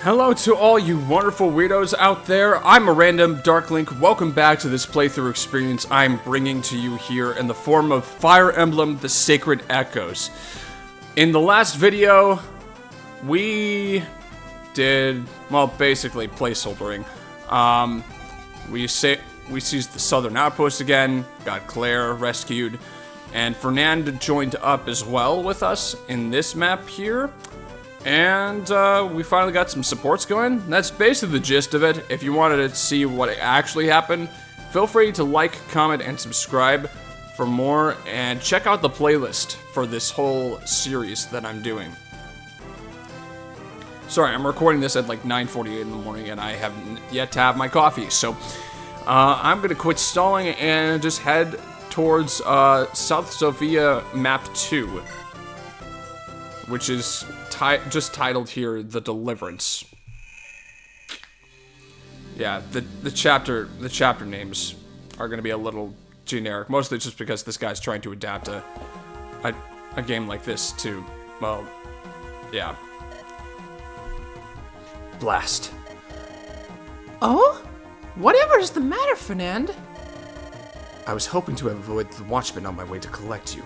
Hello to all you wonderful weirdos out there. I'm a random Darklink. Welcome back to this playthrough experience I'm bringing to you here in the form of Fire Emblem: The Sacred Echoes. In the last video, we did, well, basically placeholdering. We seized the southern outpost again, got Claire rescued, and Fernand joined up as well with us in this map here. And we finally got some supports going. That's basically the gist of it. If you wanted to see what actually happened, feel free to like, comment, and subscribe for more. And check out the playlist for this whole series that I'm doing. Sorry, I'm recording this at like 9:48 in the morning, and I haven't yet to have my coffee. So I'm going to quit stalling and just head towards South Sofia Map 2. Which is just titled here, The Deliverance. Yeah, the chapter names are going to be a little generic, mostly just because this guy's trying to adapt a game like this to, well, yeah. Blast. Oh? Whatever is the matter, Fernand? I was hoping to avoid the watchmen on my way to collect you,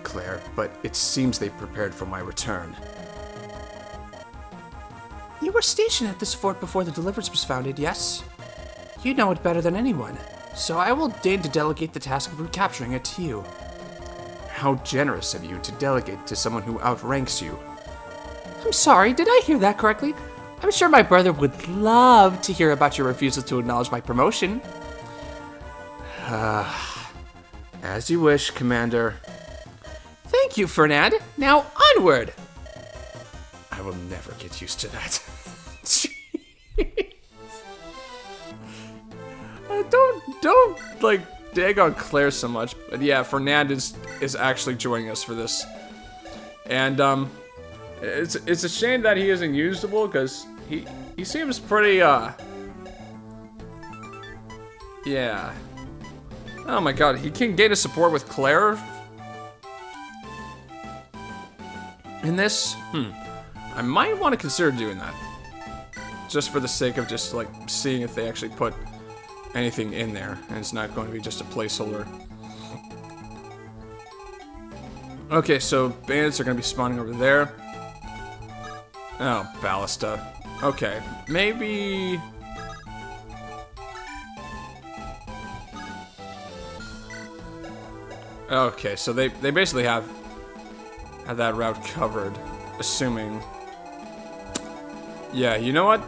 Claire, but it seems they prepared for my return. You were stationed at this fort before the Deliverance was founded, yes? You know it better than anyone, so I will deign to delegate the task of recapturing it to you. How generous of you to delegate to someone who outranks you. I'm sorry, did I hear that correctly? I'm sure my brother would love to hear about your refusal to acknowledge my promotion. As you wish, Commander. Thank you, Fernand. Now, onward! I will never get used to that. Don't like dig on Claire so much. But yeah, Fernand is actually joining us for this. And it's a shame that he isn't usable, because he seems pretty yeah. Oh my god, he can gain a support with Claire in this? I might want to consider doing that. Just for the sake of just, like, seeing if they actually put anything in there, and it's not going to be just a placeholder. Okay, so bandits are going to be spawning over there. Oh, Ballista. Okay, maybe... Okay, so they basically have that route covered, assuming... Yeah, you know what?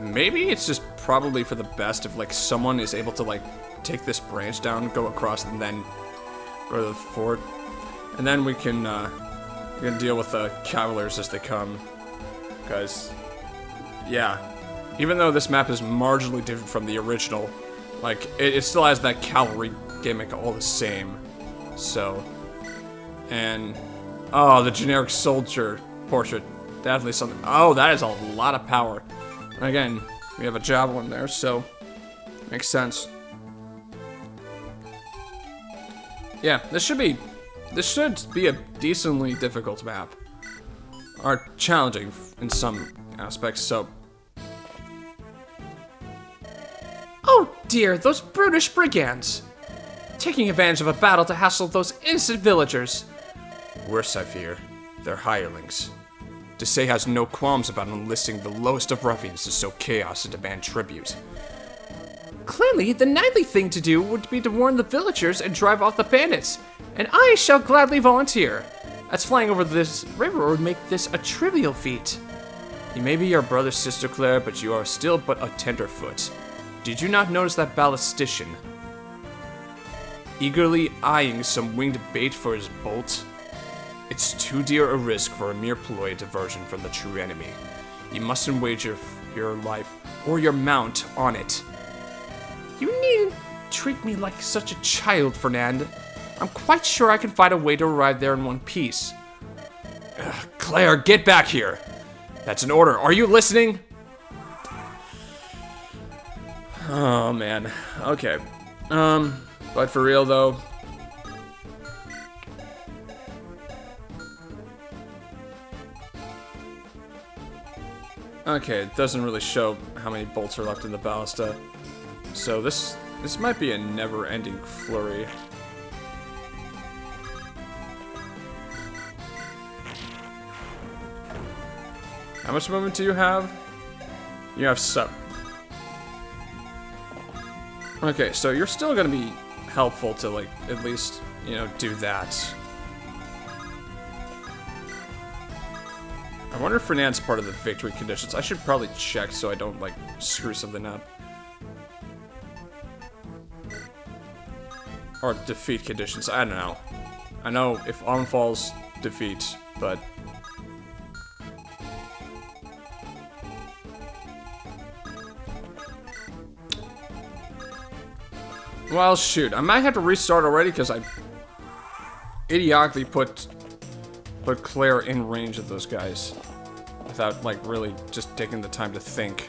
Maybe it's just probably for the best if, like, someone is able to, like, take this branch down, go across, and then go to the fort. And then we can deal with the cavaliers as they come. Because, yeah, even though this map is marginally different from the original, like, it still has that cavalry gimmick all the same. So, and... Oh, the generic soldier portrait. Definitely something. Oh, that is a lot of power. Again, we have a javelin there, so makes sense. Yeah, this should be a decently difficult map. Or challenging in some aspects, so. Oh dear, those brutish brigands! Taking advantage of a battle to hassle those innocent villagers. Worse, I fear. They're hirelings. Desai has no qualms about enlisting the lowest of ruffians to sow chaos and demand tribute. Clearly, the knightly thing to do would be to warn the villagers and drive off the bandits, and I shall gladly volunteer, as flying over this river would make this a trivial feat. You may be your brother's sister, Claire, but you are still but a tenderfoot. Did you not notice that ballistician eagerly eyeing some winged bait for his bolt? It's too dear a risk for a mere ploy diversion from the true enemy. You mustn't wager your life or your mount on it. You needn't treat me like such a child, Fernand. I'm quite sure I can find a way to arrive there in one piece. Claire, get back here! That's an order. Are you listening? Oh, man. Okay. But for real, though, Okay, it doesn't really show how many bolts are left in the ballista. So this might be a never-ending flurry. How much movement do you have? You have some. Okay, so you're still gonna be helpful to, like, at least, you know, do that. I wonder if Fernand's part of the victory conditions. I should probably check so I don't, like, screw something up. Or defeat conditions, I don't know. I know if on falls, defeat, but... Well, shoot, I might have to restart already because I idiotically put Claire in range of those guys without, like, really just taking the time to think.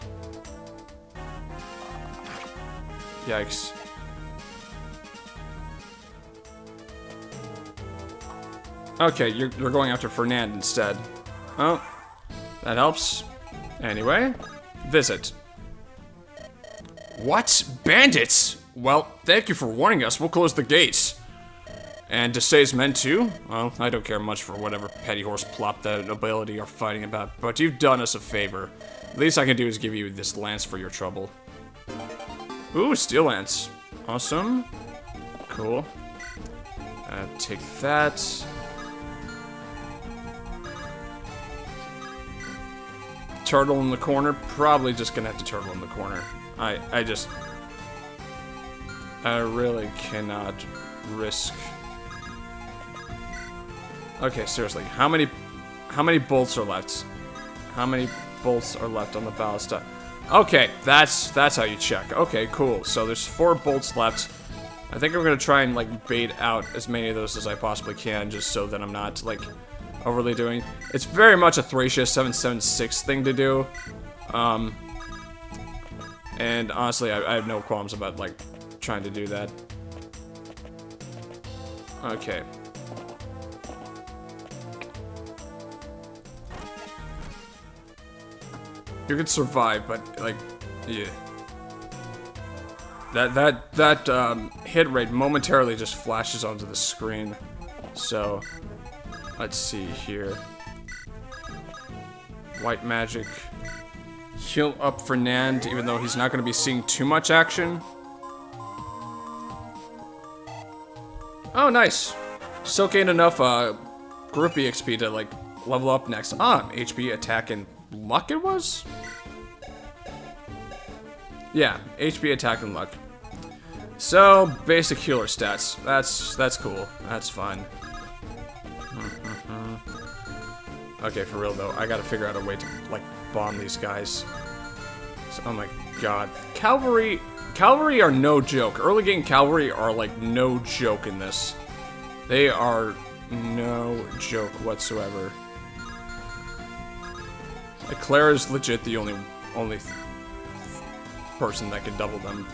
Yikes. Okay, you're going after Fernand instead. Oh, that helps. Anyway, visit. What? Bandits? Well, thank you for warning us. We'll close the gates. And to say his men too? Well, I don't care much for whatever petty horse plop that ability you're fighting about, but you've done us a favor. The least I can do is give you this lance for your trouble. Ooh, steel lance. Awesome. Cool. Take that. Turtle in the corner. Probably just gonna have to turtle in the corner. I really cannot risk. Okay, seriously, how many bolts are left? How many bolts are left on the ballista? Okay, that's how you check. Okay, cool. So there's 4 bolts left. I think I'm gonna try and, like, bait out as many of those as I possibly can, just so that I'm not, like, overly doing. It's very much a Thracia 776 thing to do. And honestly, I have no qualms about, like, trying to do that. Okay. You can survive, but, like, yeah. That hit rate momentarily just flashes onto the screen. So, let's see here. White magic. Heal up Fernand, even though he's not going to be seeing too much action. Oh, nice. Still gained enough groupie XP to, like, level up next. HP, attack, and luck it was? Yeah, HP, attack, and luck. So, basic healer stats. That's cool. That's fine. Okay, for real though, I gotta figure out a way to, like, bomb these guys. So, oh my god. Cavalry are no joke. Early game cavalry are, like, no joke in this. They are no joke whatsoever. Like, Claire is legit the only person that can double them.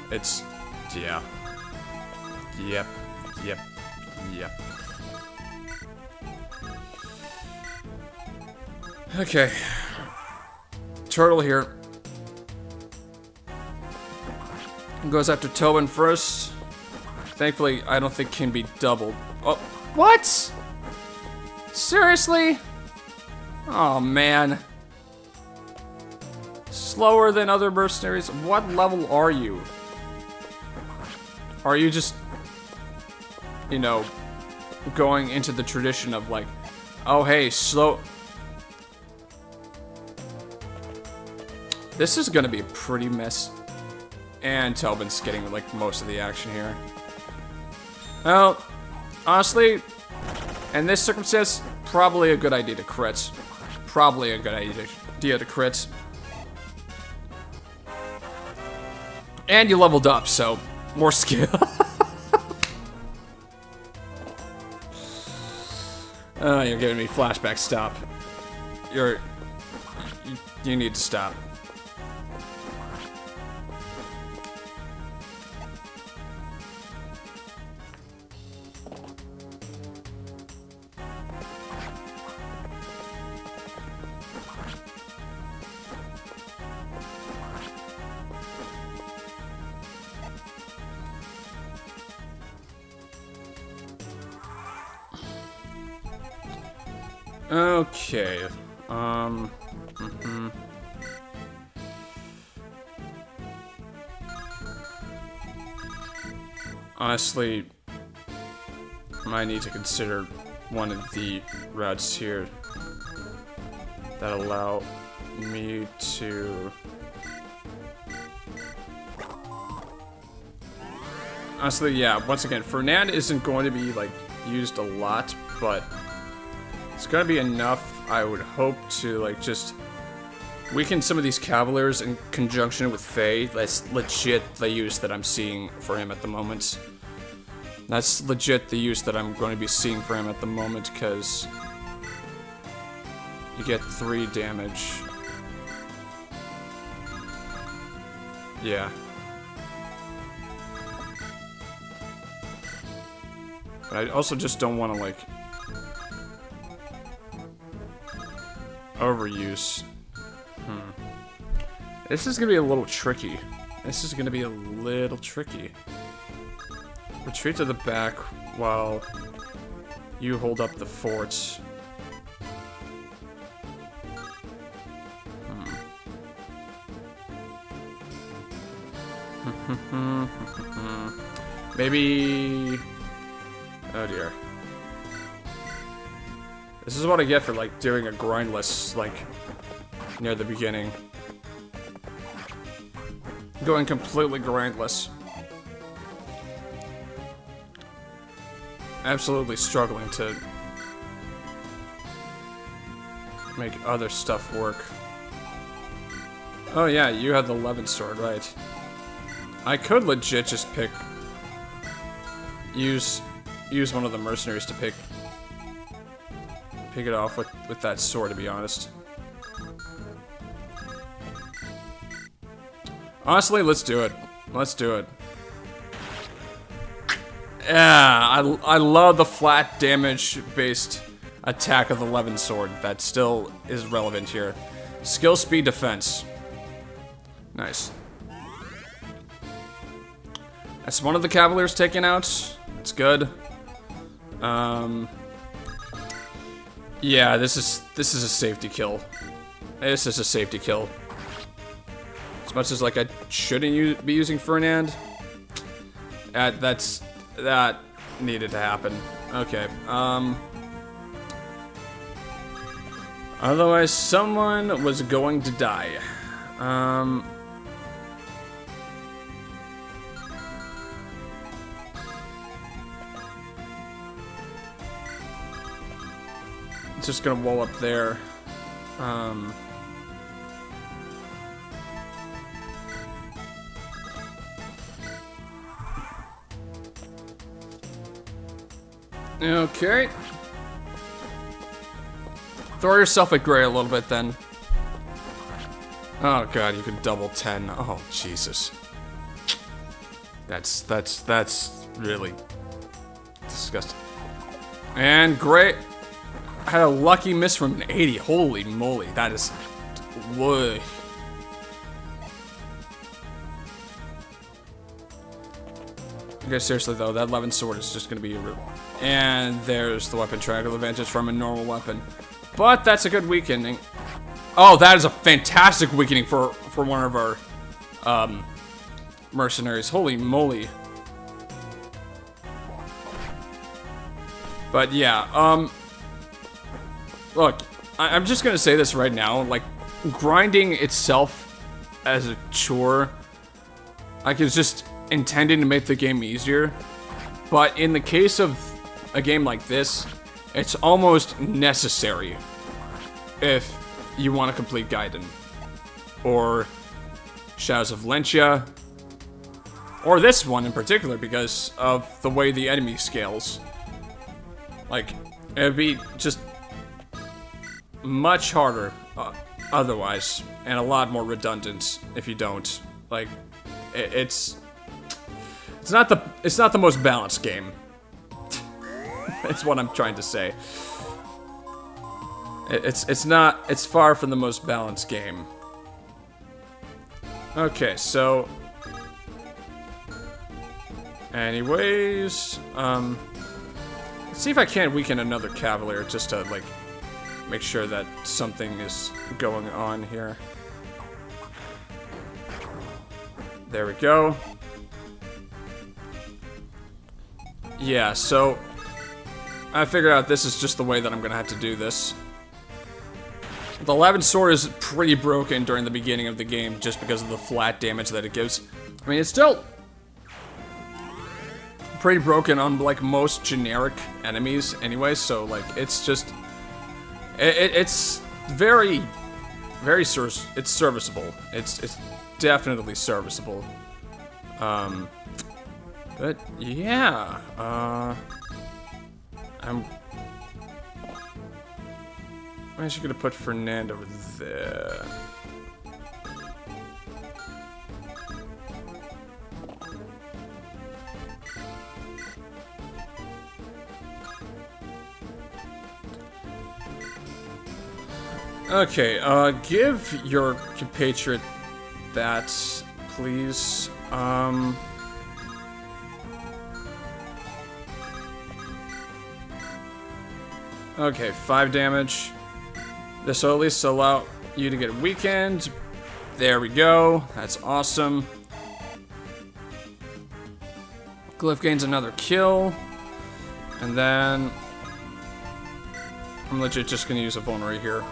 It's, yeah. Yep. Okay. Turtle here. Goes after Tobin first. Thankfully, I don't think can be doubled. Oh, what? Seriously? Oh, man. Slower than other mercenaries? What level are you? Are you just, you know, going into the tradition of, like, oh, hey, slow... This is gonna be a pretty mess. And Tobin's getting, like, most of the action here. Well, honestly, in this circumstance, probably a good idea to crit. Probably a good idea to crit. And you leveled up, so more skill. Oh, you're giving me flashbacks. Stop. You need to stop. Okay. Honestly, might need to consider one of the routes here that allow me to... Honestly, yeah, once again, Fernand isn't going to be, like, used a lot, but it's gonna be enough, I would hope, to, like, just weaken some of these Cavaliers in conjunction with Faye. That's legit the use that I'm seeing for him at the moment. That's legit the use that I'm going to be seeing for him at the moment, because you get 3 damage. Yeah. But I also just don't want to, like, overuse. This is gonna be a little tricky. This is gonna be a little tricky. Retreat to the back while you hold up the forts. Maybe... Oh dear. This is what I get for, like, doing a grindless, like, near the beginning. Going completely grindless. Absolutely struggling to make other stuff work. Oh yeah, you had the 11 sword, right? I could legit just use one of the mercenaries to pick it off with that sword, to be honest. Honestly, let's do it. Let's do it. Yeah, I love the flat damage-based attack of the 11 sword. That still is relevant here. Skill, speed, defense. Nice. That's one of the Cavaliers taken out. That's good. Yeah, this is a safety kill. This is a safety kill. As much as, like, I shouldn't be using Fernand, that needed to happen. Okay. Otherwise, someone was going to die. Just gonna wall up there. Okay. Throw yourself at gray a little bit then. Oh god, you could double 10. Oh Jesus. That's really disgusting. And gray had a lucky miss from an 80. Holy moly, that is... Whoa. Okay, seriously though, that 11 sword is just gonna be a... And there's the weapon triangle advantage from a normal weapon. But that's a good weakening. Oh, that is a fantastic weakening for one of our mercenaries. Holy moly. But yeah, look, I'm just gonna say this right now, like, grinding itself as a chore, like, is just intended to make the game easier. But in the case of a game like this, it's almost necessary if you want to complete Gaiden, or Shadows of Valencia, or this one in particular because of the way the enemy scales. Like, it'd be just much harder otherwise, and a lot more redundant if you don't. Like, it's not the most balanced game. That's what I'm trying to say. It's far from the most balanced game. Okay, so anyways, let's see if I can't weaken another Cavalier just to, like, make sure that something is going on here. There we go. Yeah, so I figured out this is just the way that I'm gonna have to do this. The Lavin Sword is pretty broken during the beginning of the game just because of the flat damage that it gives. I mean, it's still pretty broken on, like, most generic enemies anyway, so, like, it's just... It's very... it's serviceable. It's definitely serviceable. But, yeah, I'm actually gonna put Fernand over there. Okay, give your compatriot that, please. Okay, 5 damage. This will at least allow you to get weakened. There we go. That's awesome. Glyph gains another kill. And then I'm legit just gonna use a vuln right here.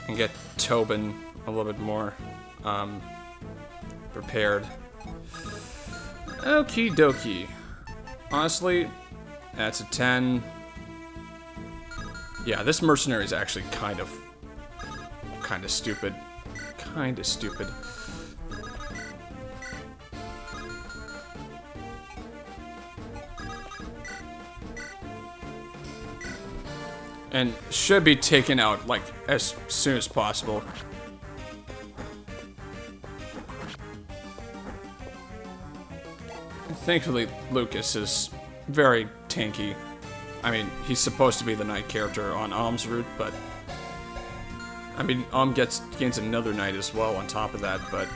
And get Tobin a little bit more prepared. Okie dokie. Honestly, that's a 10. Yeah, this mercenary is actually kind of stupid. Kind of stupid. And should be taken out, like, as soon as possible. Thankfully, Lucas is very tanky. I mean, he's supposed to be the knight character on Alm's route, but... I mean, Alm gains another knight as well on top of that, but...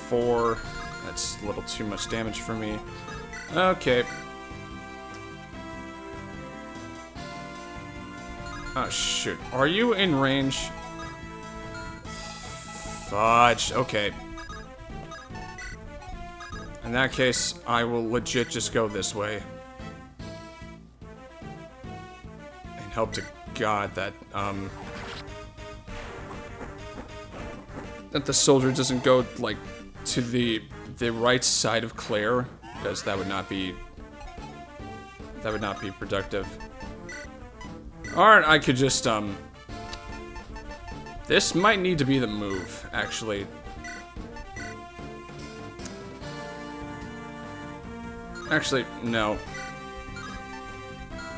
4... That's a little too much damage for me. Okay. Oh, shoot. Are you in range? Fudge. Okay. In that case, I will legit just go this way. And hope to God that, that the soldier doesn't go, like, to the right side of Claire, because that would not be productive. Alright, I could just, this might need to be the move, actually. Actually, no.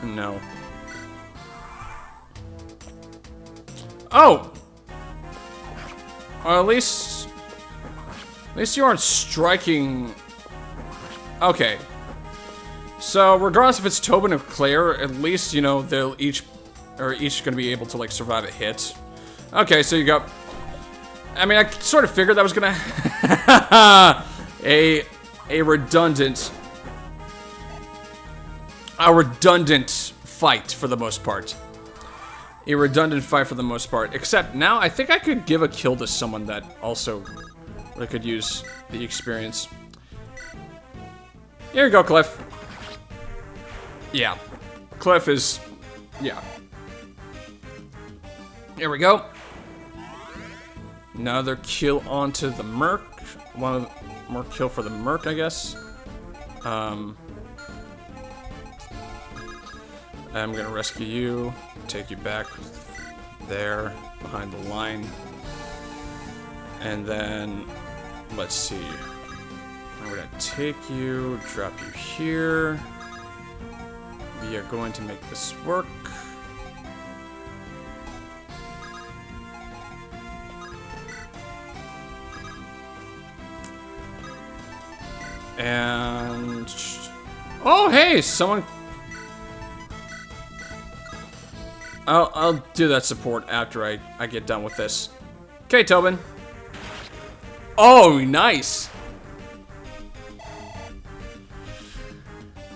No. Oh! Or at least you aren't striking... Okay. So, regardless if it's Tobin or Claire, at least, you know, they'll each gonna be able to, like, survive a hit. Okay, so you got... I mean, I sort of figured that was gonna... a redundant fight for the most part. A redundant fight for the most part. Except now, I think I could give a kill to someone that also could use the experience. Here you go, Cliff. Yeah. Cliff is... Yeah. Here we go. Another kill onto the Merc. One more kill for the Merc, I guess. I'm gonna rescue you, take you back there, behind the line. And then, let's see. I'm gonna take you, drop you here. We are going to make this work. And... Oh, hey, someone... I'll do that support after I get done with this. Okay, Tobin. Oh, nice.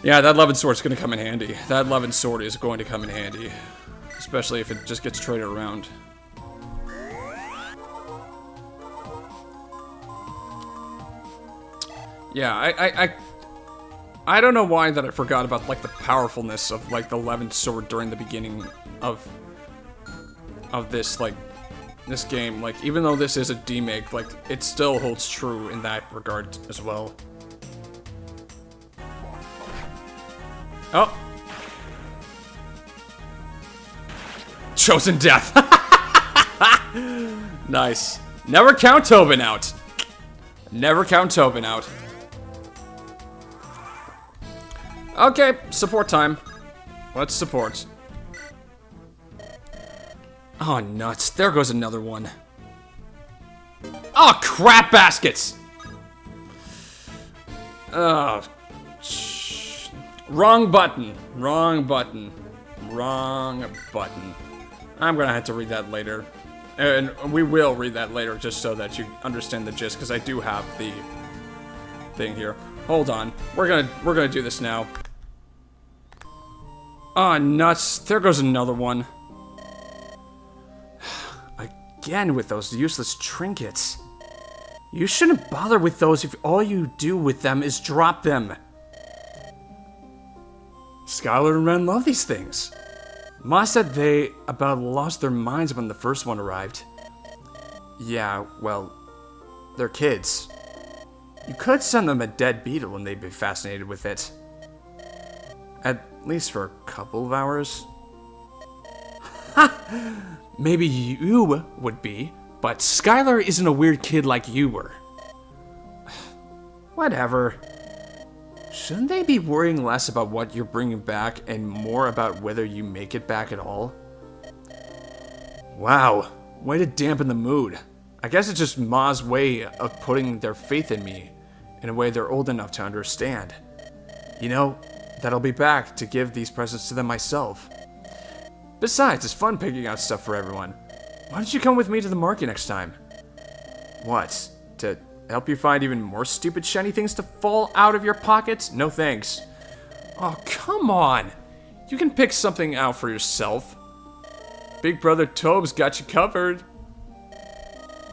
Yeah, that 11 sword's gonna come in handy. That 11 sword is going to come in handy. Especially if it just gets traded around. Yeah, I don't know why that I forgot about, like, the powerfulness of, like, the 11th sword during the beginning of this, like, this game. Like, even though this is a demake, like, it still holds true in that regard as well. Oh! Chosen death! Nice. Never count Tobin out. Never count Tobin out. Okay, support time. Let's support. Oh, nuts. There goes another one. Oh, crap baskets! Oh, wrong button. Wrong button. Wrong button. I'm gonna have to read that later. And we will read that later just so that you understand the gist, because I do have the thing here. Hold on. We're gonna do this now. Ah, nuts. There goes another one. Again with those useless trinkets. You shouldn't bother with those if all you do with them is drop them. Skylar and Ren love these things. Ma said they about lost their minds when the first one arrived. Yeah, well, they're kids. You could send them a dead beetle and they'd be fascinated with it. At least for a couple of hours. Ha! Maybe you would be, but Skylar isn't a weird kid like you were. Whatever. Shouldn't they be worrying less about what you're bringing back and more about whether you make it back at all? Wow, way to dampen the mood. I guess it's just Ma's way of putting their faith in me in a way they're old enough to understand. You know, that I'll be back to give these presents to them myself. Besides, it's fun picking out stuff for everyone. Why don't you come with me to the market next time? What? To help you find even more stupid shiny things to fall out of your pockets? No thanks. Oh, come on. You can pick something out for yourself. Big brother Tobe's got you covered.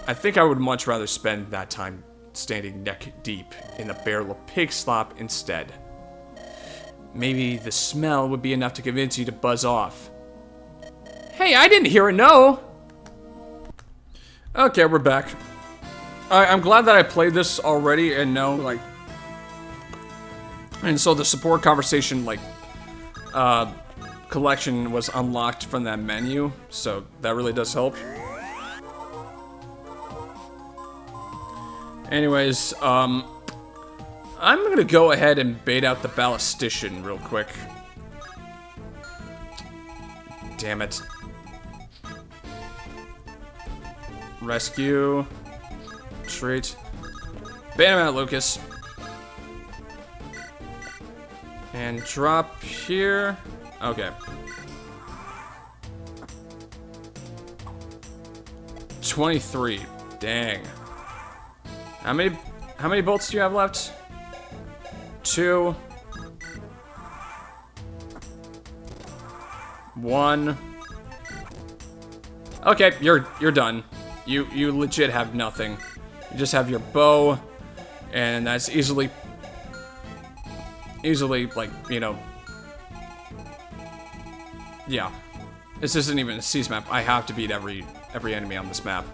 I think I would much rather spend that time standing neck deep in a barrel of pig slop instead. Maybe the smell would be enough to convince you to buzz off. Hey, I didn't hear a no! Okay, we're back. I'm glad that I played this already and know, like... And so the support conversation, like, collection was unlocked from that menu, so that really does help. Anyways, I'm gonna go ahead and bait out the ballistician real quick. Damn it. Rescue. Treat. Bait him out, Lucas. And drop here. Okay. 23. Dang. How many bolts do you have left? 2. 1. Okay, you're done. You legit have nothing. You just have your bow, and that's easily, like, you know, yeah. This isn't even a C's map. I have to beat every enemy on this map.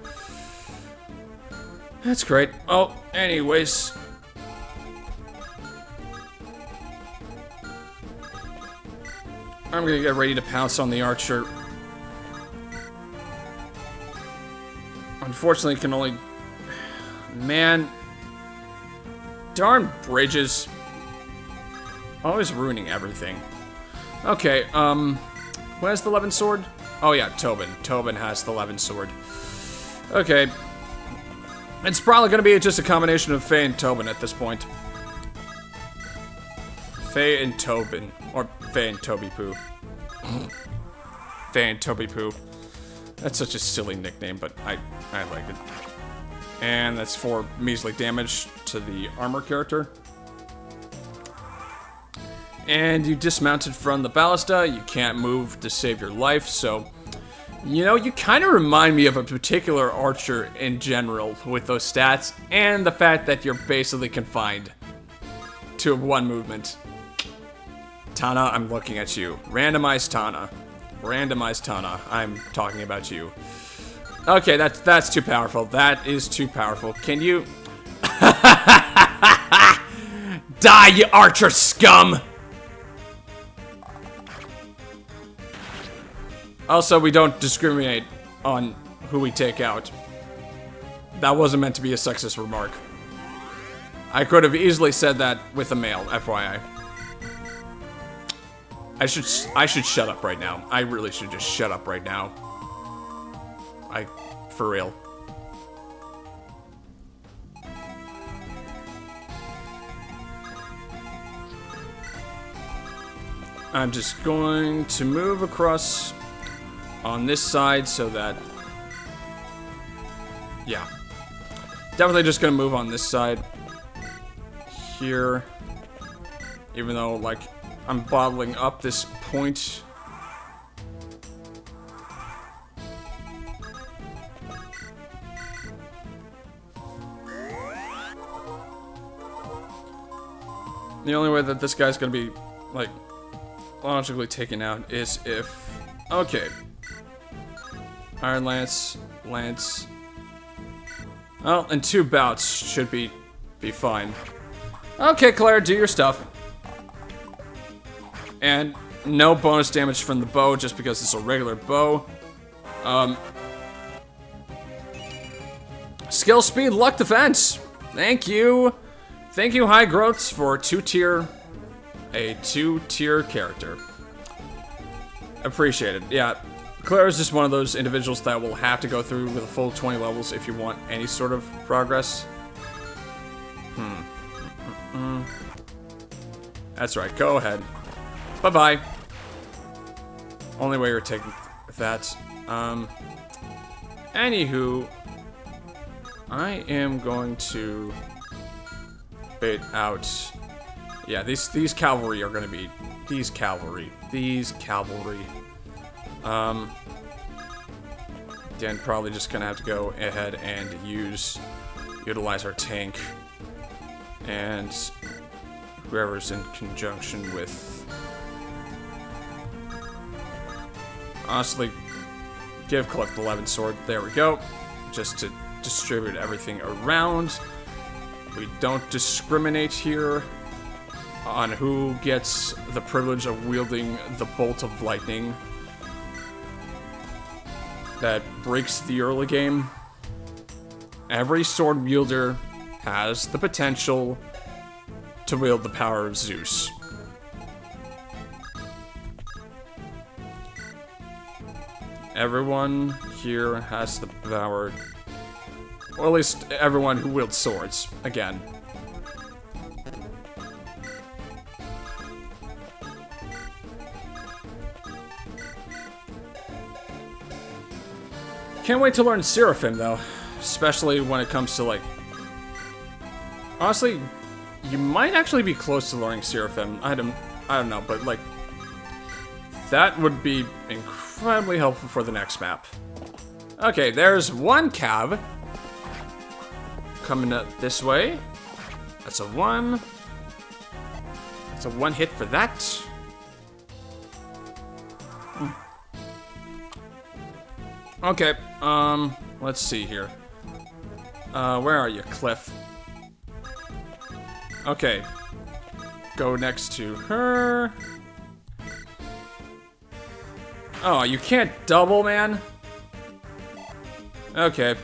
That's great. Oh, anyways. I'm gonna get ready to pounce on the archer. Unfortunately, can only... Man. Darn bridges. Always ruining everything. Okay, who has the 11 sword? Oh yeah, Tobin. Tobin has the 11 sword. Okay. It's probably gonna be just a combination of Faye and Tobin at this point. Faye and Tobin. Or Faye and Toby Poo. Faye and Toby Poo. That's such a silly nickname, but I like it. And that's for measly damage to the armor character. And you dismounted from the ballista. You can't move to save your life, so... You know, you kind of remind me of a particular archer in general with those stats, and the fact that you're basically confined to one movement. Tana, I'm looking at you. Randomized Tana. Randomized Tana. I'm talking about you. Okay, that's too powerful. That is too powerful. Can you... Die, you archer scum! Also, we don't discriminate on who we take out. That wasn't meant to be a sexist remark. I could have easily said that with a male, FYI. I should shut up right now. I really should just shut up right now. For real. I'm just going to move across on this side so that... Yeah. Definitely just gonna move on this side. Here. Even though, like, I'm bottling up this point. The only way that this guy's gonna be, like, logically taken out is if... Okay. Iron Lance, Lance... Well, in 2 bouts should be fine. Okay, Claire, do your stuff. And no bonus damage from the bow, just because it's a regular bow. Skill, speed, luck, defense. Thank you. Thank you, High Growths, for a 2-tier character. Appreciate it. Yeah, Claire is just one of those individuals that will have to go through with a full 20 levels if you want any sort of progress. That's right, go ahead. Bye-bye. Only way you're taking that. Anywho, I am going to bait out. Yeah, these cavalry are gonna be these cavalry. Then probably just gonna have to go ahead and utilize our tank and whoever's in conjunction with. Honestly, give Cliff the 11 sword. There we go. Just to distribute everything around. We don't discriminate here on who gets the privilege of wielding the bolt of lightning that breaks the early game. Every sword wielder has the potential to wield the power of Zeus. Everyone here has the power, or at least everyone who wields swords, again. Can't wait to learn Seraphim, though. Especially when it comes to, like... Honestly, you might actually be close to learning Seraphim. I don't know, but, like... That would be incredibly helpful for the next map. Okay, there's one cav. Coming up this way. That's a 1. That's a 1 hit for that. Okay, let's see here. Where are you, Cliff? Okay. Go next to her. Oh, you can't double, man? Okay.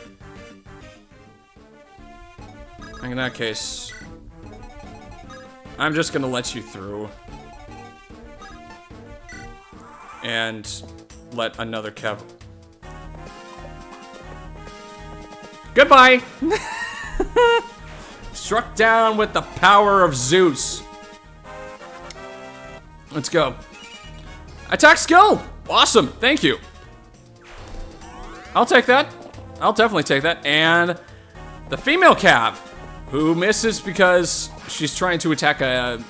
In that case, I'm just gonna let you through. And let another cav... Goodbye! Struck down with the power of Zeus. Let's go. Attack skill! Awesome, thank you. I'll take that. I'll definitely take that. And the female cav, who misses because she's trying to attack a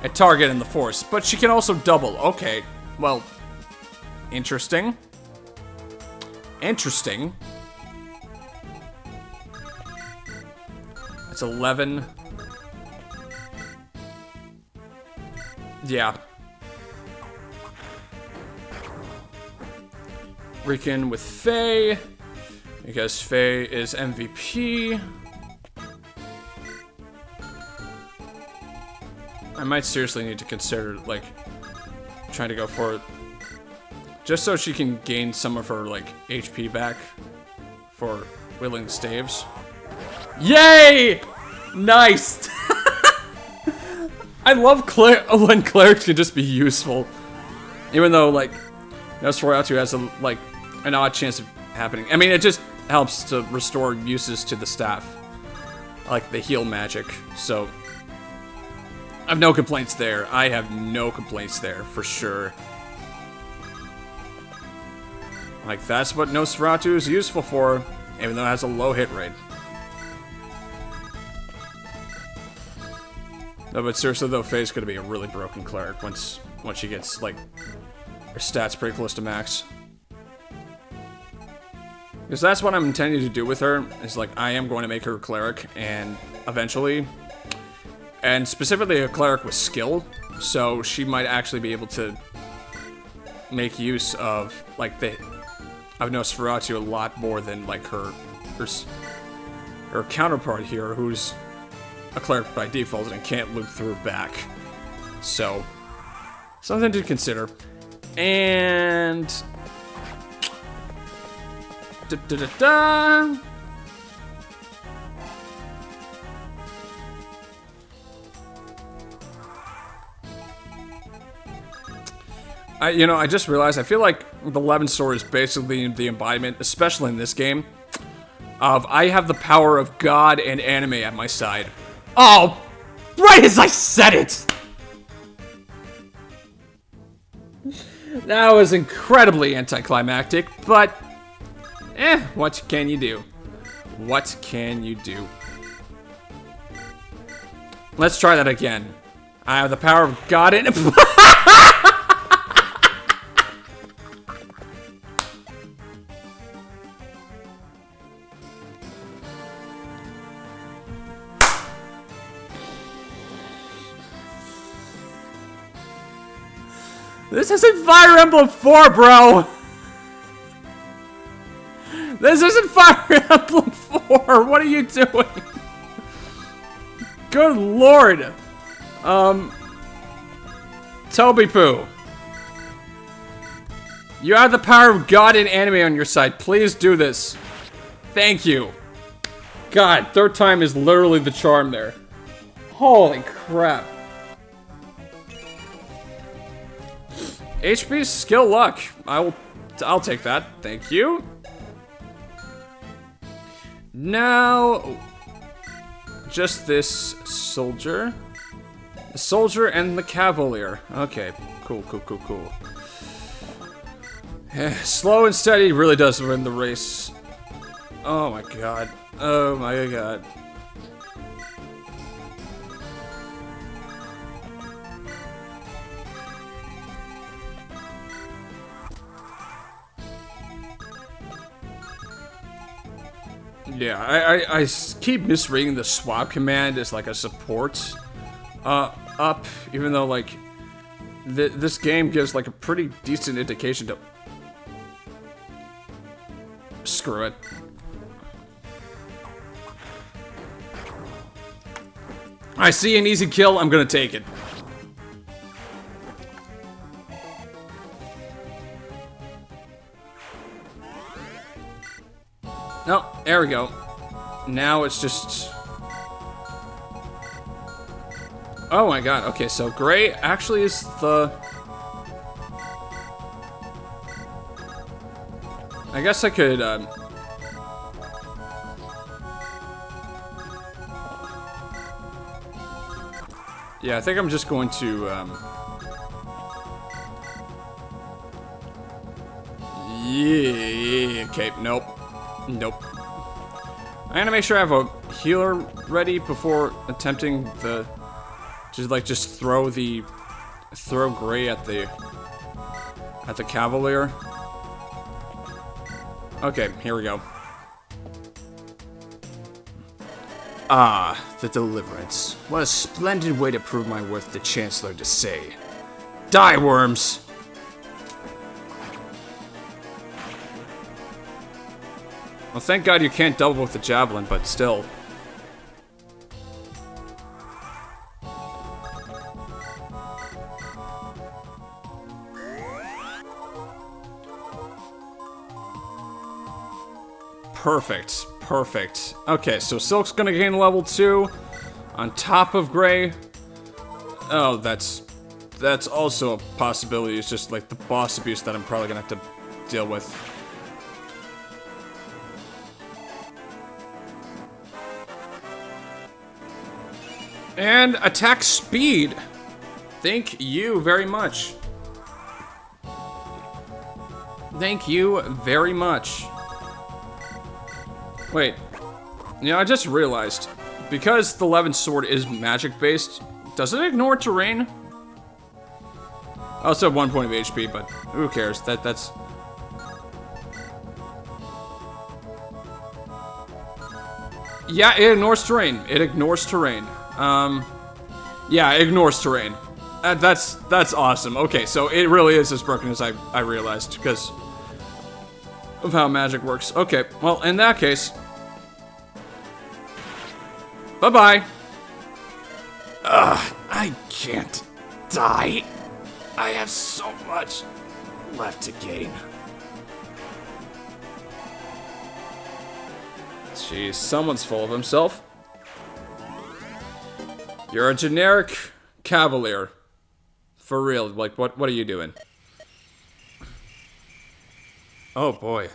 a target in the force, but she can also double. Okay, well, interesting. Interesting. That's 11. Yeah. Recon with Faye, because Faye is MVP. I might seriously need to consider, like, trying to go for it. Just so she can gain some of her, like, HP back for wielding the staves. Yay! Nice! I love when clerics can just be useful. Even though, like, Nosferatu has, an odd chance of happening. I mean, it just helps to restore uses to the staff. Like the heal magic, so... I have no complaints there. I have no complaints there, for sure. Like, that's what Nosferatu is useful for, even though it has a low hit rate. No, but seriously though, Faye's gonna be a really broken cleric once she gets, like, her stats pretty close to max. Because that's what I'm intending to do with her, is like, I am going to make her a cleric, and eventually... And specifically a cleric with skill, so she might actually be able to make use of, like, of Nosferatu a lot more than, like, her counterpart here, who's a cleric by default and can't loop through back. So, something to consider. And... Da-da-da-da! I just realized, I feel like the 11 sword is basically the embodiment, especially in this game, of I have the power of God and anime at my side. Oh! Right as I said it! That was incredibly anticlimactic, but... what can you do? What can you do? Let's try that again. I have the power of God and... This isn't Fire Emblem 4, bro! This isn't Fire Emblem 4! What are you doing? Good lord! Toby Poo. You have the power of God and anime on your side. Please do this. Thank you. God, third time is literally the charm there. Holy crap. HP, skill, luck. I'll take that. Thank you. Now, just this soldier. The soldier and the cavalier. Okay, cool. Slow and steady really does win the race. Oh my god. Oh my god. Yeah, I keep misreading the swap command as like a support up, even though like this game gives like a pretty decent indication to... Screw it. I see an easy kill, I'm gonna take it. No, there we go. Now it's just... Oh my god, okay, so gray actually is the... I guess I could, yeah, I think I'm just going to, yeah, okay, nope. I'm gonna make sure I have a healer ready before attempting to Just throw Gray at the Cavalier. Okay, here we go. Ah, the Deliverance. What a splendid way to prove my worth to Chancellor to say. Die, worms! Well, thank God you can't double with the Javelin, but still. Perfect. Perfect. Okay, so Silk's gonna gain level 2 on top of Gray. Oh, that's also a possibility. It's just like the boss abuse that I'm probably gonna have to deal with. And attack speed. Thank you very much. Thank you very much. Wait, you know, I just realized, because the Levin Sword is magic-based, does it ignore terrain? I also have 1 point of HP, but who cares? That's... Yeah, it ignores terrain. It ignores terrain. Yeah, it ignores terrain. That's awesome. Okay, so it really is as broken as I realized, because of how magic works. Okay, well, in that case... Bye-bye. Ugh, I can't die. I have so much left to gain. Jeez, someone's full of himself. You're a generic cavalier. For real, like, what are you doing? Oh, boy.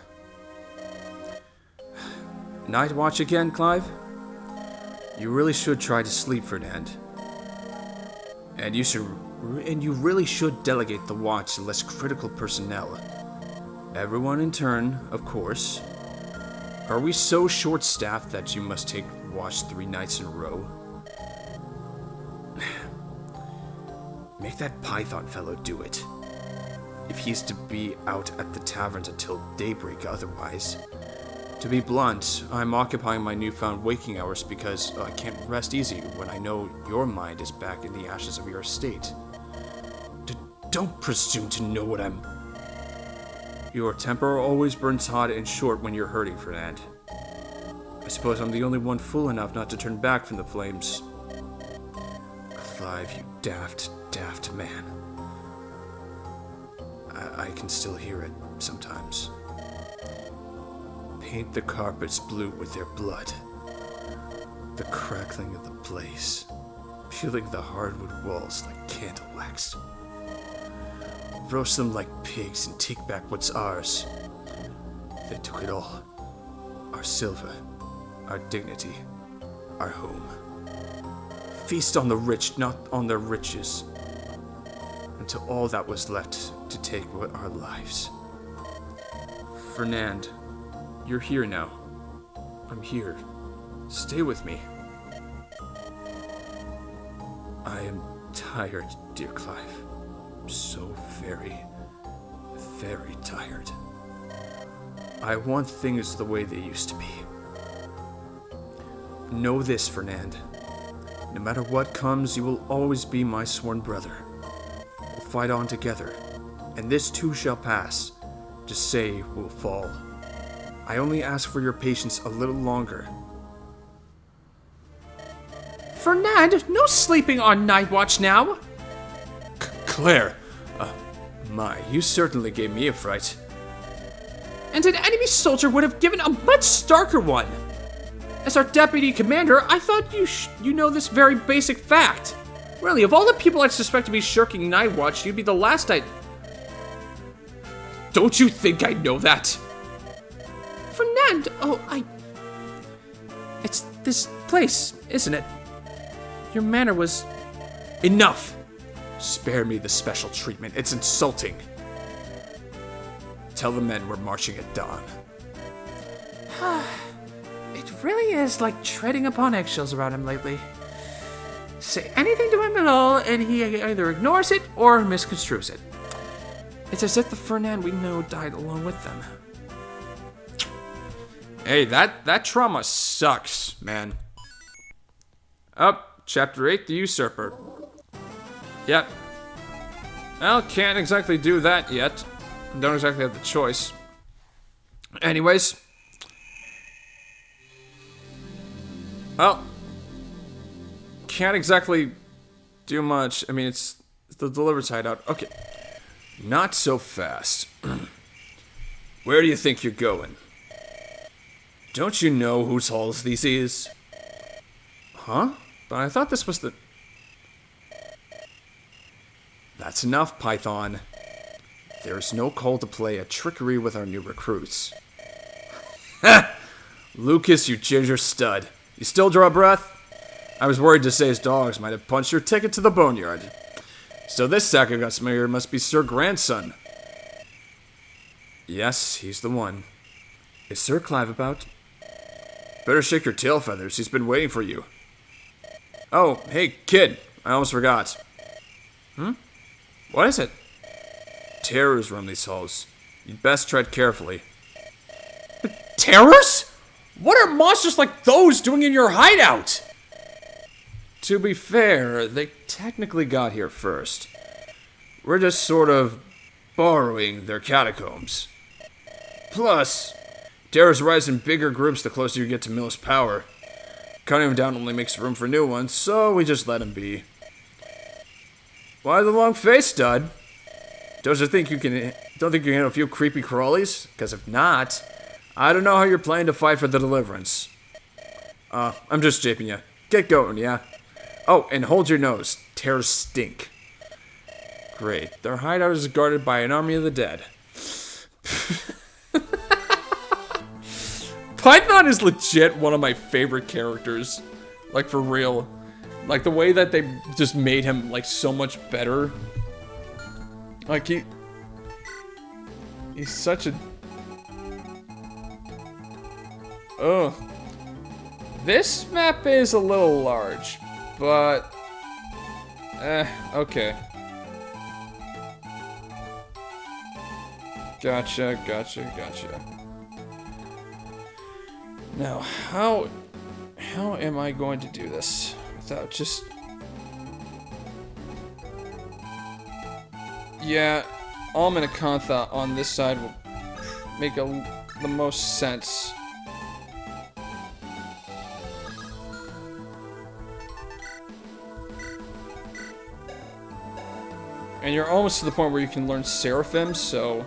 Night watch again, Clive? You really should try to sleep, Fernand. And you really should delegate the watch to less critical personnel. Everyone in turn, of course. Are we so short-staffed that you must take watch 3 nights in a row? Make that Python fellow do it. If he's to be out at the taverns until daybreak otherwise. To be blunt, I'm occupying my newfound waking hours because I can't rest easy when I know your mind is back in the ashes of your estate. Don't presume to know what I'm... Your temper always burns hot and short when you're hurting, Fernand. I suppose I'm the only one fool enough not to turn back from the flames. Clive, you daft man. I can still hear it sometimes. Paint the carpets blue with their blood. The crackling of the blaze, peeling the hardwood walls like candle wax. Roast them like pigs and take back what's ours. They took it all. Our silver, our dignity, our home. Feast on the rich, not on their riches. Until all that was left to take were our lives. Fernand, you're here now. I'm here. Stay with me. I am tired, dear Clive. So very, very tired. I want things the way they used to be. Know this, Fernand. No matter what comes, you will always be my sworn brother. We'll fight on together, and this too shall pass. Just say we'll fall. I only ask for your patience a little longer. Fernand, no sleeping on night watch now. Claire, my, you certainly gave me a fright. And an enemy soldier would have given a much starker one. As our deputy commander, I thought you know this very basic fact. Really, of all the people I'd suspect to be shirking night watch, you'd be the last I'd... Don't you think I know that? Fernand, It's this place, isn't it? Your manner was... Enough! Spare me the special treatment. It's insulting. Tell the men we're marching at dawn. It really is like treading upon eggshells around him lately. say anything to him at all, and he either ignores it or misconstrues it. It's as if the Fernand we know died along with them. Hey, that trauma sucks, man. Up, Chapter 8, the Usurper. Yep. Well, can't exactly do that yet. Don't exactly have the choice. Anyways. Well. Can't exactly do much. I mean, it's the Deliverance hideout. Okay. Not so fast. Where do you think you're going? Don't you know whose halls this is? Huh? But I thought this was the... That's enough, Python. There's no call to play at trickery with our new recruits. Ha! Lucas, you ginger stud. You still draw breath? I was worried to say his dogs might have punched your ticket to the boneyard. So this sack of guts mayor must be Sir Grandson. Yes, he's the one. Is Sir Clive about? Better shake your tail feathers, he's been waiting for you. Oh, hey, kid, I almost forgot. What is it? Terrors roam these halls. You'd best tread carefully. Terrors? What are monsters like those doing in your hideout? To be fair, they technically got here first. We're just sort of borrowing their catacombs. Plus, terrors rise in bigger groups the closer you get to Mill's power. Cutting them down only makes room for new ones, so we just let them be. Why the long face, stud? Don't think you can handle a few creepy crawlies? Because if not, I don't know how you're planning to fight for the Deliverance. I'm just japing you. Get going, yeah? Oh, and hold your nose. Terrors stink. Great. Their hideout is guarded by an army of the dead. Python is legit one of my favorite characters. Like, for real. Like, the way that they just made him, like, so much better. Like, he's such a... Ugh. This map is a little large, but... okay. Gotcha. Now, how am I going to do this without just... Yeah, Almanacantha on this side will make the most sense. And you're almost to the point where you can learn Seraphim, so...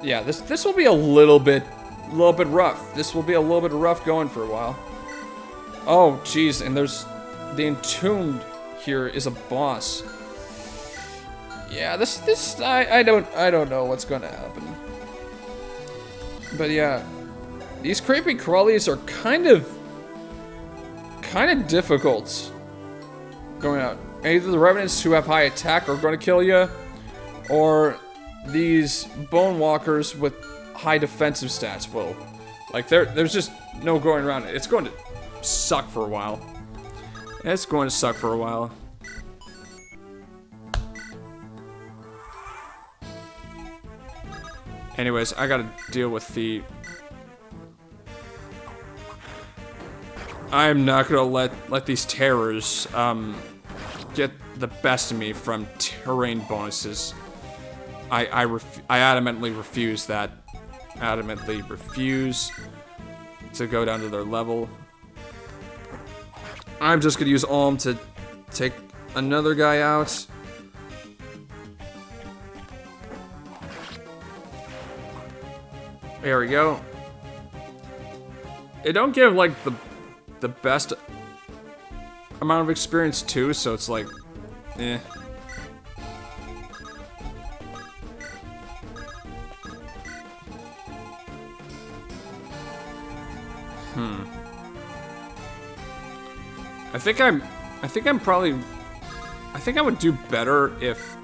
Yeah, this will be a little bit rough. This will be a little bit rough going for a while. Oh, jeez, and there's the Entombed here is a boss. Yeah, this I don't know what's gonna happen. But yeah, these creepy crawlies are kind of difficult going out. Either the revenants who have high attack are going to kill you, or these bone walkers with high defensive stats will. Like, there's just no going around it. It's going to suck for a while. It's going to suck for a while. Anyways, I gotta deal with the... I'm not gonna let these terrors, get the best of me from terrain bonuses. I adamantly refuse that. Adamantly refuse to go down to their level. I'm just gonna use Alm to take another guy out. There we go. It don't give, like, the best amount of experience, too, so it's like, eh. I think I would do better if...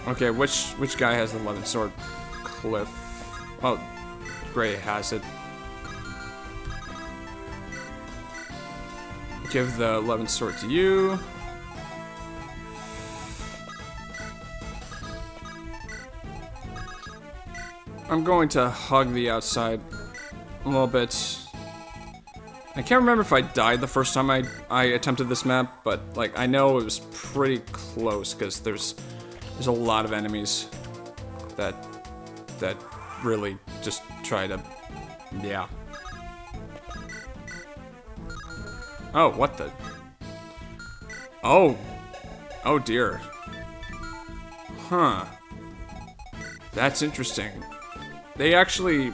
Okay, which guy has the 11 sword? Cliff. Oh, Gray has it. give the 11th sword to you. I'm going to hug the outside a little bit. I can't remember if I died the first time I attempted this map, but like I know it was pretty close because there's a lot of enemies that really just try to, yeah. Oh, what the? Oh dear. Huh. That's interesting. They actually,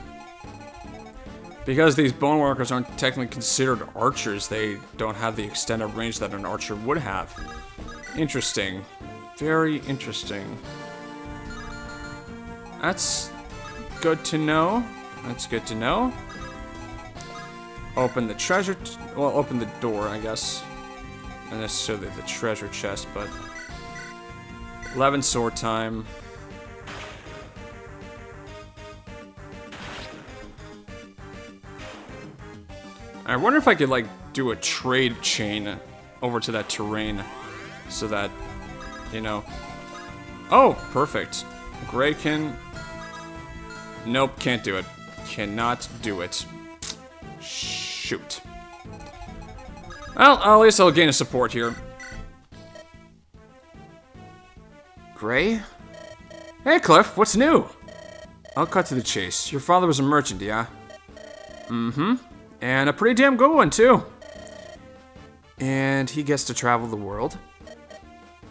because these bone walkers aren't technically considered archers, they don't have the extended range that an archer would have. Interesting. Very interesting. That's good to know. That's good to know. Open the treasure, well, open the door, I guess. Not necessarily the treasure chest, but 11 sword time. I wonder if I could, like, do a trade chain over to that terrain so that, you know. Oh, perfect. Gray can. Nope, can't do it. Cannot do it. Shoot. Well, at least I'll gain a support here. Gray? Hey, Cliff, what's new? I'll cut to the chase. Your father was a merchant, yeah? Mm-hmm. And a pretty damn good one, too. And he gets to travel the world?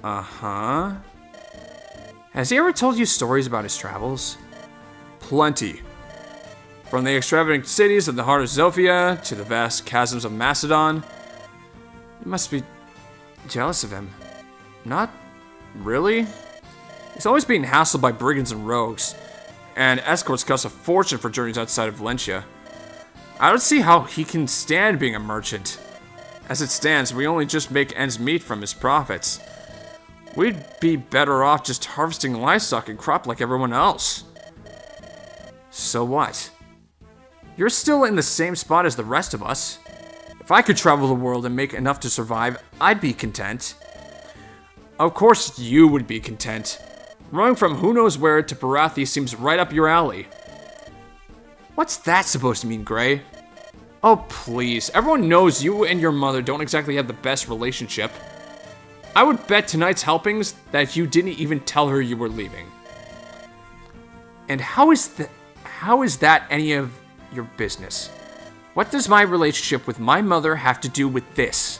Uh-huh. Has he ever told you stories about his travels? Plenty. From the extravagant cities of the heart of Zofia to the vast chasms of Macedon. You must be jealous of him. Not really. He's always being hassled by brigands and rogues, and escorts cost a fortune for journeys outside of Valencia. I don't see how he can stand being a merchant. As it stands, we only just make ends meet from his profits. We'd be better off just harvesting livestock and crop like everyone else. So what? You're still in the same spot as the rest of us. If I could travel the world and make enough to survive, I'd be content. Of course you would be content. Rowing from who knows where to Parathi seems right up your alley. What's that supposed to mean, Gray? Oh, please. Everyone knows you and your mother don't exactly have the best relationship. I would bet tonight's helpings that you didn't even tell her you were leaving. And how is that any of your business? What does my relationship with my mother have to do with this?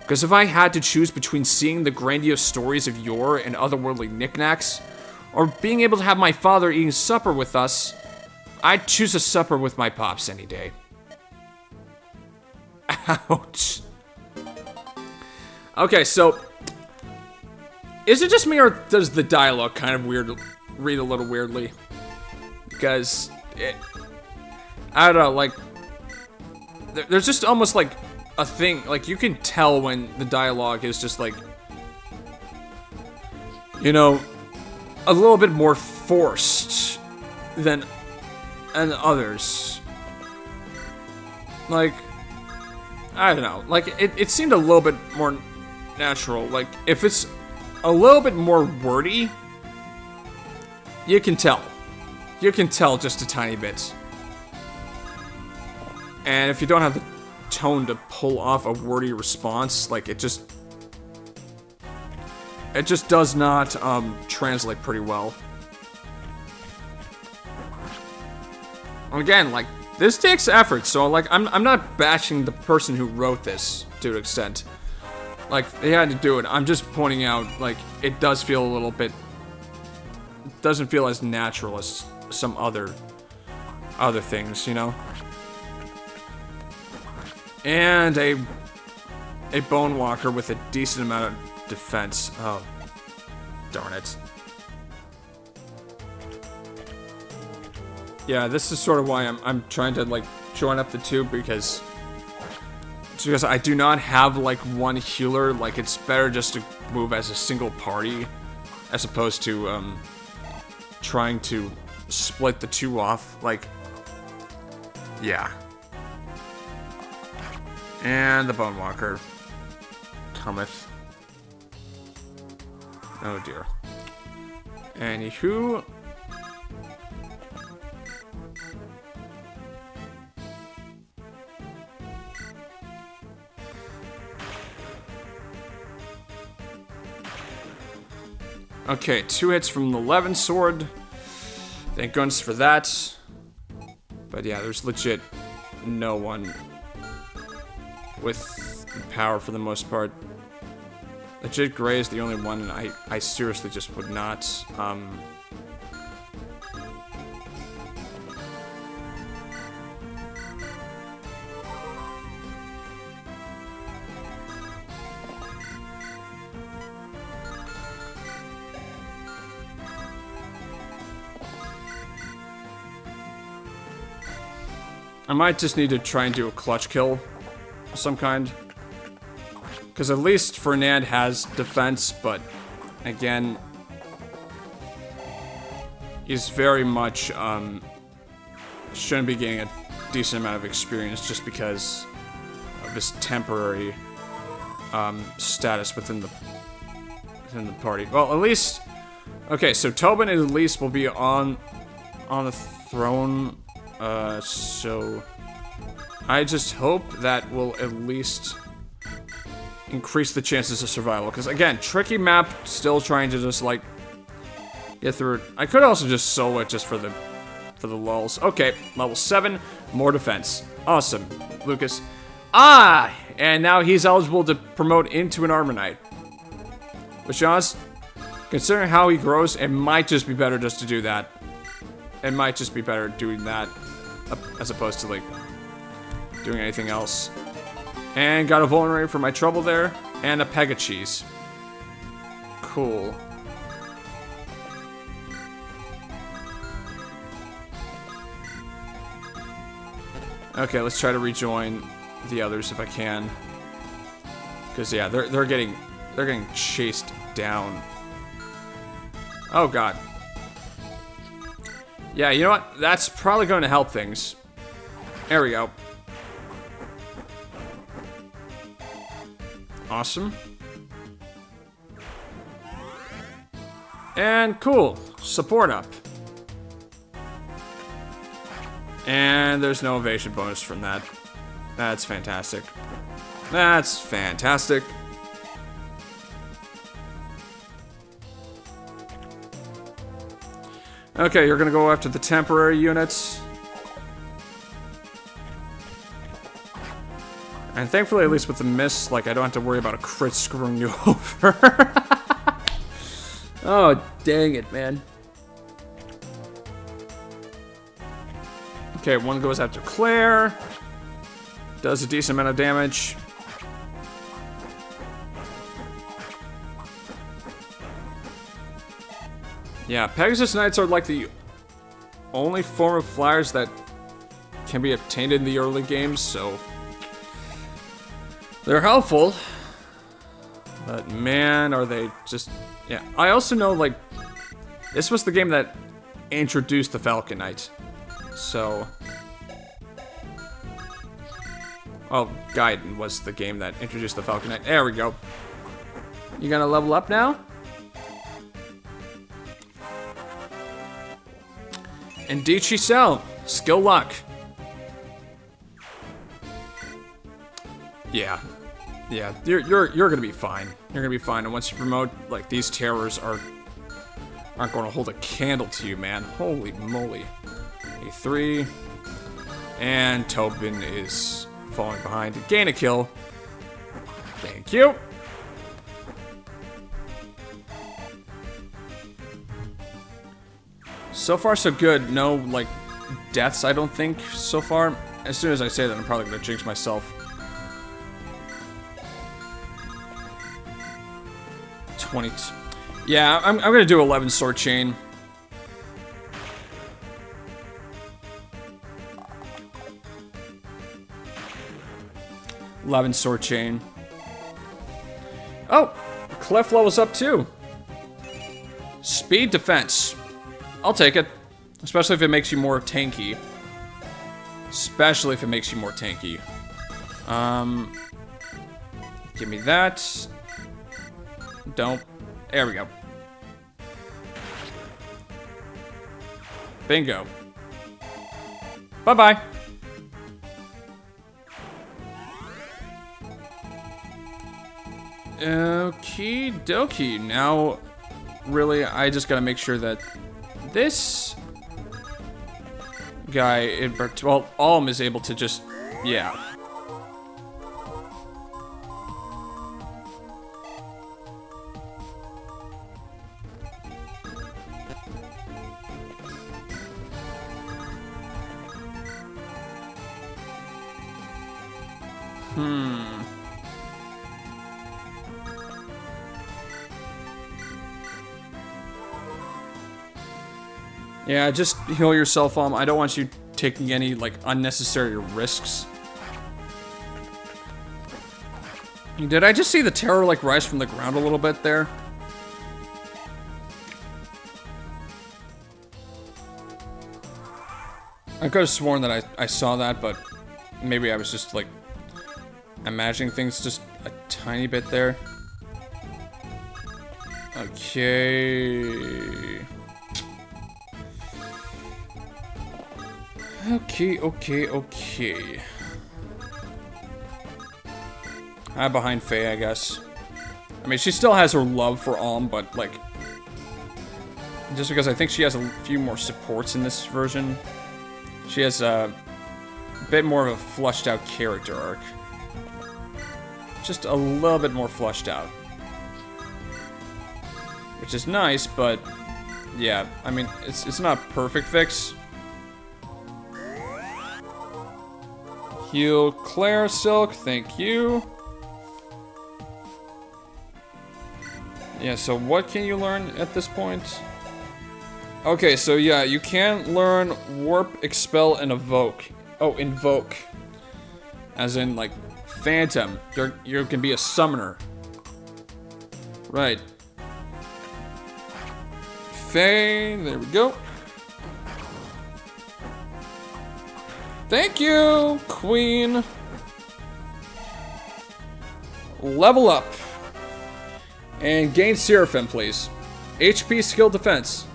Because if I had to choose between seeing the grandiose stories of yore and otherworldly knickknacks, or being able to have my father eating supper with us, I'd choose a supper with my pops any day. Ouch. Okay, so is it just me, or does the dialogue kind of read a little weirdly? Because I don't know, like there's just almost like a thing, like you can tell when the dialogue is just like, you know, a little bit more forced than others. Like, I don't know, like it seemed a little bit more natural. Like if it's a little bit more wordy, you can tell just a tiny bit. And if you don't have the tone to pull off a wordy response, like it just does not translate pretty well. Again, like this takes effort, so like I'm not bashing the person who wrote this to an extent. Like they had to do it. I'm just pointing out, like it does feel a little bit. It doesn't feel as natural as some other things, you know. And a bone walker with a decent amount of defense. Oh, darn it. Yeah, this is sort of why I'm trying to like join up the two, because I do not have like one healer. Like it's better just to move as a single party as opposed to trying to split the two off. Like, yeah. And the Bone Walker cometh. Oh dear. Anywho. Okay, 2 hits from the 11 sword. Thank goodness for that. But yeah, there's legit no one with the power for the most part. Legit Gray is the only one, and I seriously just would not, I might just need to try and do a clutch kill of some kind. Because at least Fernand has defense, but again, he's very much, shouldn't be getting a decent amount of experience just because of his temporary, status within the party. Well, at least, okay, so Tobin at least will be on the throne. So I just hope that will at least increase the chances of survival. Because again, tricky map, still trying to just like get through it. I could also just solo it just for the lulz. Okay, level 7, more defense. Awesome, Lucas. Ah, and now he's eligible to promote into an Armor Knight. Which, honest, considering how he grows, it might just be better just to do that. It might just be better doing that as opposed to like doing anything else. And got a vulnerate for my trouble there, and a Pega cheese. Cool. Okay, let's try to rejoin the others if I can. Because yeah, they're getting chased down. Oh god. Yeah, you know what? That's probably going to help things. There we go. Awesome. And cool. Support up. And there's no evasion bonus from that. That's fantastic. That's fantastic. Okay, you're gonna go after the temporary units. And thankfully, at least with the miss, like, I don't have to worry about a crit screwing you over. Oh, dang it, man. Okay, one goes after Claire. Does a decent amount of damage. Yeah, Pegasus Knights are like the only form of flyers that can be obtained in the early games, so they're helpful. But man, are they just... Yeah, I also know, like, this was the game that introduced the Falcon Knight. So... Oh, Gaiden was the game that introduced the Falcon Knight. There we go. You gonna level up now? Indeed she shall. Skill luck. Yeah. Yeah, you're gonna be fine. You're gonna be fine, and once you promote, like, these terrors aren't gonna hold a candle to you, man. Holy moly. A3. And Tobin is falling behind to gain a kill. Thank you. So far, so good. No, like, deaths, I don't think, so far. As soon as I say that, I'm probably gonna jinx myself. 22. Yeah, I'm gonna do 11 sword chain. Sword chain. Oh, Clef levels up too. Speed defense. I'll take it. Especially if it makes you more tanky. Especially if it makes you more tanky. Give me that. Don't. There we go. Bingo. Bye-bye. Okie dokie. Now, really, I just gotta make sure that this guy, well, Alm is able to just, yeah. Yeah, just heal yourself, I don't want you taking any, like, unnecessary risks. Did I just see the terror, like, rise from the ground a little bit there? I could have sworn that I saw that, but maybe I was just, like, imagining things just a tiny bit there. Okay. Okay. I'm behind Faye, I guess. I mean, she still has her love for Alm, but, like, just because I think she has a few more supports in this version, she has a bit more of a fleshed out character arc. Just a little bit more fleshed out. Which is nice, but, yeah, I mean, it's not a perfect fix. Heal Claire Silk, thank you. Yeah, so what can you learn at this point? Okay, so yeah, you can learn Warp, Expel, and Evoke. Oh, Invoke. As in, like, Phantom. You can be a summoner. Right. Faye, there we go. Thank you, Queen. Level up. And gain Seraphim, please. HP, skill, defense.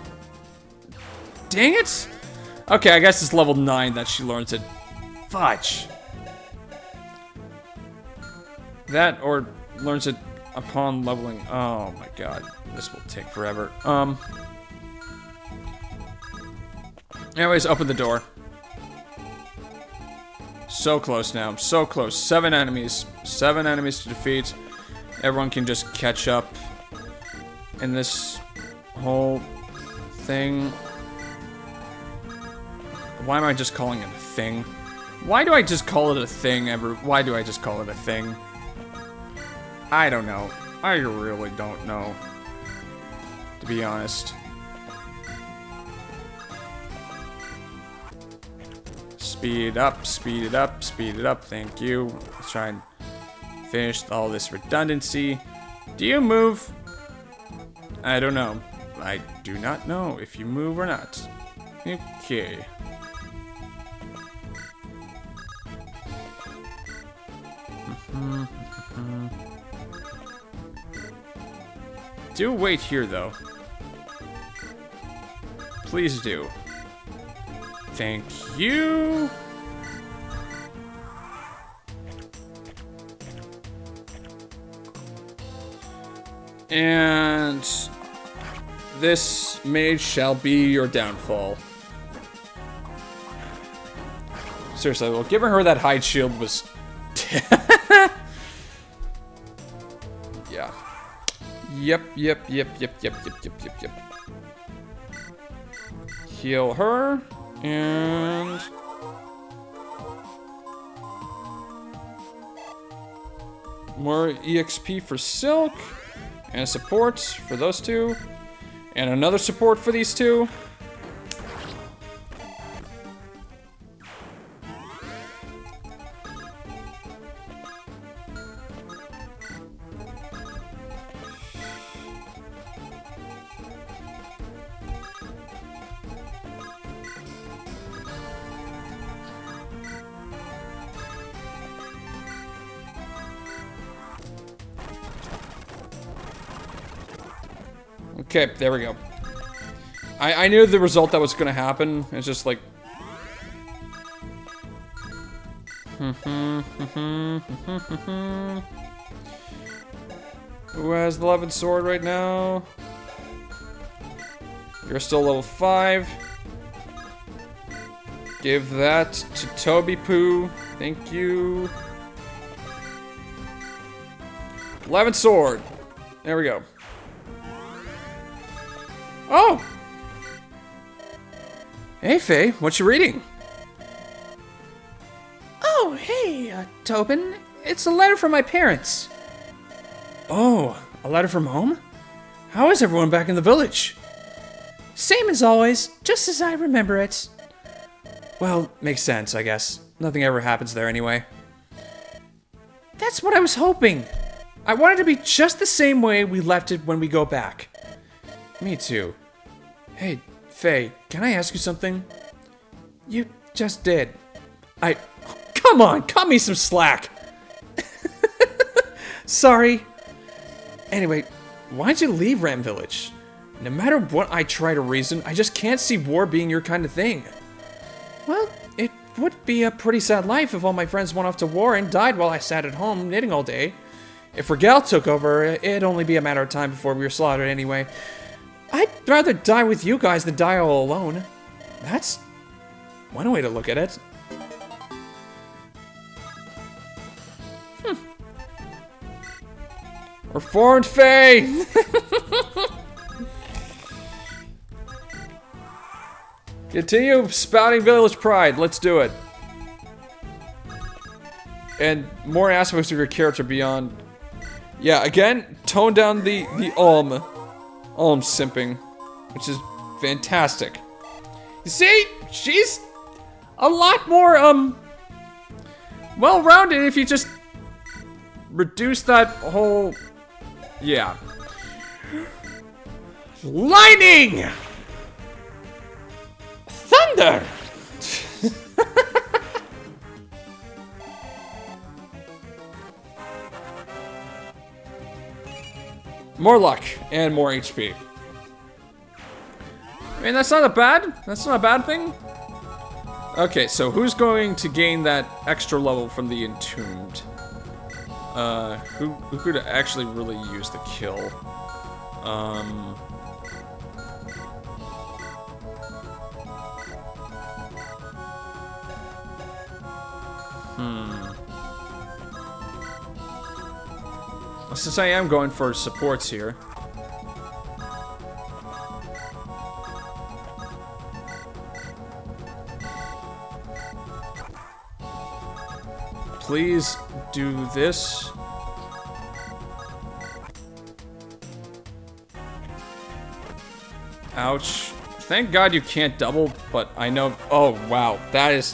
Dang it! Okay, I guess it's level 9 that she learns it. Fudge. That, or learns it upon leveling. Oh my god. This will take forever. Anyways, open the door. So close now. So close. 7 enemies. 7 enemies to defeat. Everyone can just catch up in this whole thing. Why am I just calling it a thing? Why do I just call it a thing why do I just call it a thing? I don't know. I really don't know. To be honest. Speed it up, speed it up, speed it up. Thank you. Let's try and finish all this redundancy. Do you move? I don't know. I do not know if you move or not. Okay. Do wait here, though. Please do. Thank you. And this mage shall be your downfall. Seriously, well, giving her that hide shield was... yeah. Yep. Heal her. And... more EXP for Silk. And support for those two. And another support for these two. Okay, there we go. I knew the result that was gonna happen. It's just like... Who has the 11th sword right now? You're still level 5. Give that to Toby Poo. Thank you. 11th sword. There we go. Oh! Hey, Faye, what you reading? Oh, hey, Tobin. It's a letter from my parents. Oh, a letter from home? How is everyone back in the village? Same as always, just as I remember it. Well, makes sense, I guess. Nothing ever happens there anyway. That's what I was hoping. I want it to be just the same way we left it when we go back. Me too. Hey, Faye, can I ask you something? You just did. Come on, cut me some slack! Sorry. Anyway, why'd you leave Ram Village? No matter what I try to reason, I just can't see war being your kind of thing. Well, it would be a pretty sad life if all my friends went off to war and died while I sat at home knitting all day. If Regal took over, it'd only be a matter of time before we were slaughtered anyway. I'd rather die with you guys than die all alone. That's one way to look at it. Reformed Faye! Continue spouting village pride. Let's do it. And more aspects of your character beyond... Yeah, again, tone down the Ulm simping, which is fantastic. You see, she's a lot more, well-rounded if you just reduce that whole... Yeah. Lightning! Thunder! More luck and more HP. I mean, that's not a bad thing. Okay, so who's going to gain that extra level from the Entombed? Who could actually really use the kill? Since I am going for supports here. Please do this. Ouch. Thank God you can't double, but I know... Oh, wow. That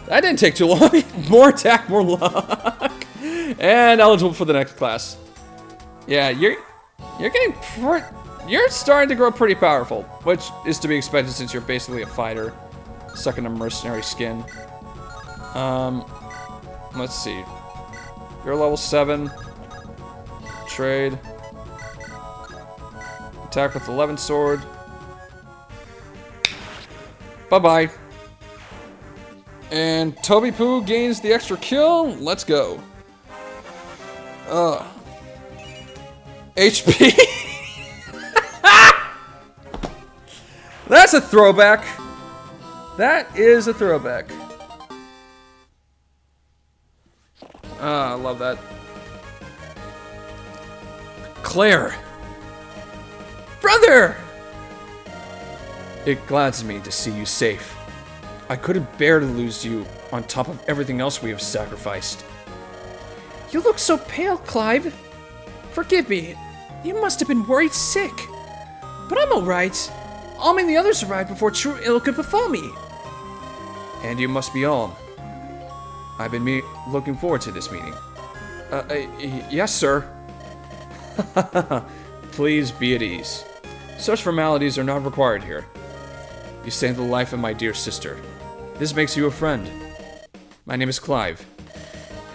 didn't take too long. More attack, more luck. And eligible for the next class. Yeah, you're getting... You're starting to grow pretty powerful, which is to be expected since you're basically a fighter stuck in a mercenary skin. Let's see. You're level 7. Trade. Attack with 11 sword. Bye-bye. And Toby Poo gains the extra kill. Let's go. HP. That's a throwback. That is a throwback. I love that. Claire. Brother! It glads me to see you safe. I couldn't bear to lose you on top of everything else we have sacrificed. You look so pale, Clive. Forgive me. You must have been worried sick. But I'm alright. Alm and the others arrived before true ill could befall me. And you must be Alm. I've been looking forward to this meeting. Yes, sir. Please be at ease. Such formalities are not required here. You saved the life of my dear sister. This makes you a friend. My name is Clive.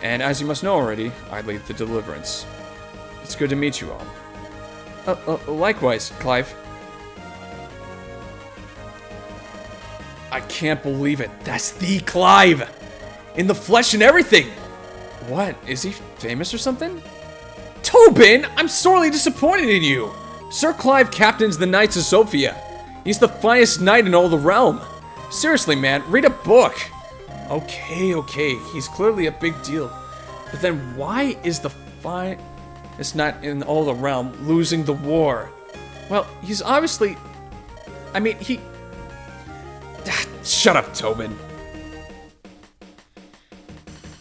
And as you must know already, I lead the Deliverance. It's good to meet you all. Likewise, Clive. I can't believe it. That's the Clive! In the flesh and everything! What? Is he famous or something? Tobin! I'm sorely disappointed in you! Sir Clive captains the Knights of Sophia. He's the finest knight in all the realm. Seriously, man, read a book. Okay, he's clearly a big deal. But then why is the finest knight in all the realm losing the war? Well, he's obviously... I mean, he... Shut up, Tobin.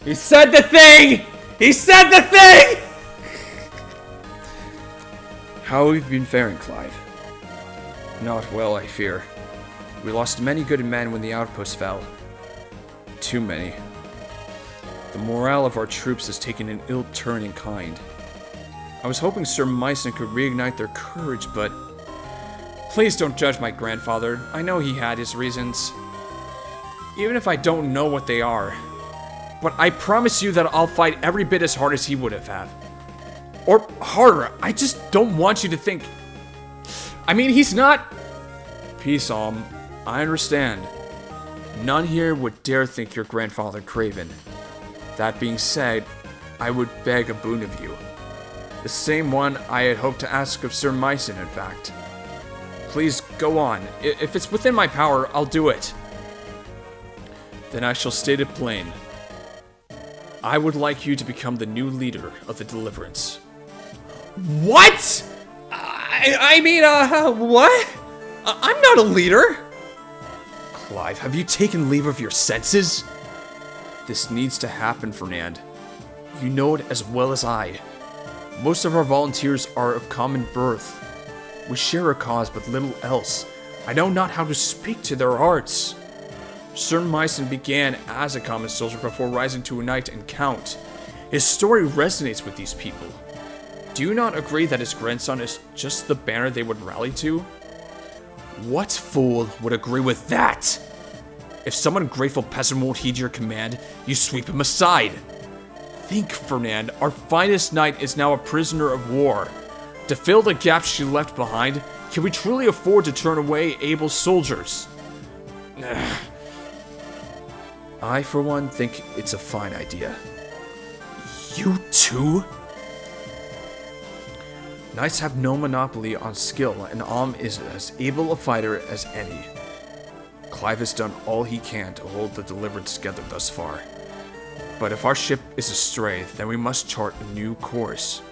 He said the thing! He said the thing! How have you been faring, Clive? Not well, I fear. We lost many good men when the outpost fell. Too many. The morale of our troops has taken an ill turn in kind. I was hoping Sir Myson could reignite their courage, but... Please don't judge my grandfather. I know he had his reasons. Even if I don't know what they are. But I promise you that I'll fight every bit as hard as he would have. Or harder. I just don't want you to think... I mean, he's not... Peace, Alm. I understand. None here would dare think your grandfather craven. That being said, I would beg a boon of you. The same one I had hoped to ask of Sir Myson, in fact. Please, go on. If it's within my power, I'll do it. Then I shall state it plain. I would like you to become the new leader of the Deliverance. What? I mean, what? I'm not a leader. Clive, have you taken leave of your senses? This needs to happen, Fernand. You know it as well as I. Most of our volunteers are of common birth. We share a cause, but little else. I know not how to speak to their hearts. Sir Myson began as a common soldier before rising to a knight and count. His story resonates with these people. Do you not agree that his grandson is just the banner they would rally to? What fool would agree with that? If some ungrateful peasant won't heed your command, you sweep him aside. Think, Fernand, our finest knight is now a prisoner of war. To fill the gaps she left behind, can we truly afford to turn away able soldiers? I, for one, think it's a fine idea. You too? Knights have no monopoly on skill, and Alm is as able a fighter as any. Clive has done all he can to hold the Deliverance together thus far. But if our ship is astray, then we must chart a new course.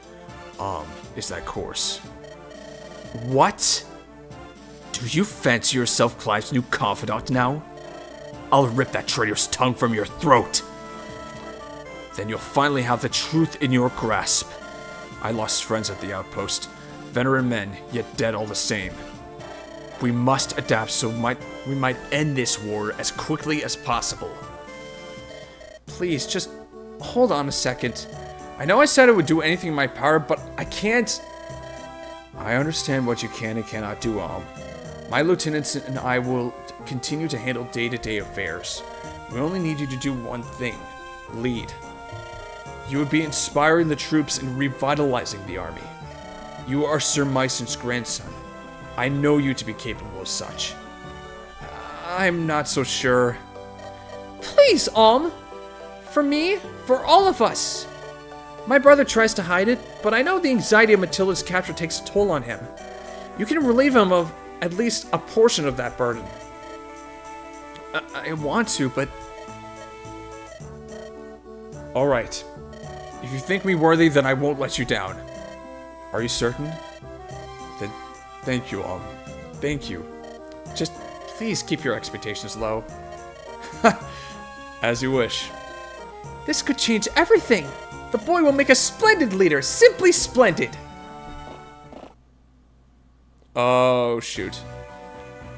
Alm is that course. What? Do you fancy yourself Clive's new confidant now? I'll rip that traitor's tongue from your throat. Then you'll finally have the truth in your grasp. I lost friends at the outpost, veteran men, yet dead all the same. We must adapt so we might end this war as quickly as possible. Please, just hold on a second. I know I said I would do anything in my power, but I can't... I understand what you can and cannot do, Alm. My lieutenants and I will continue to handle day-to-day affairs. We only need you to do one thing. Lead. You would be inspiring the troops and revitalizing the army. You are Sir Myson's grandson. I know you to be capable of such. I'm not so sure. Please, Alm. For me, for all of us. My brother tries to hide it, but I know the anxiety of Matilda's capture takes a toll on him. You can relieve him of at least a portion of that burden. I want to, but... Alright. If you think me worthy, then I won't let you down. Are you certain? Then thank you, Alm. Thank you. Just please keep your expectations low. As you wish. This could change everything. The boy will make a splendid leader. Simply splendid. Oh, shoot.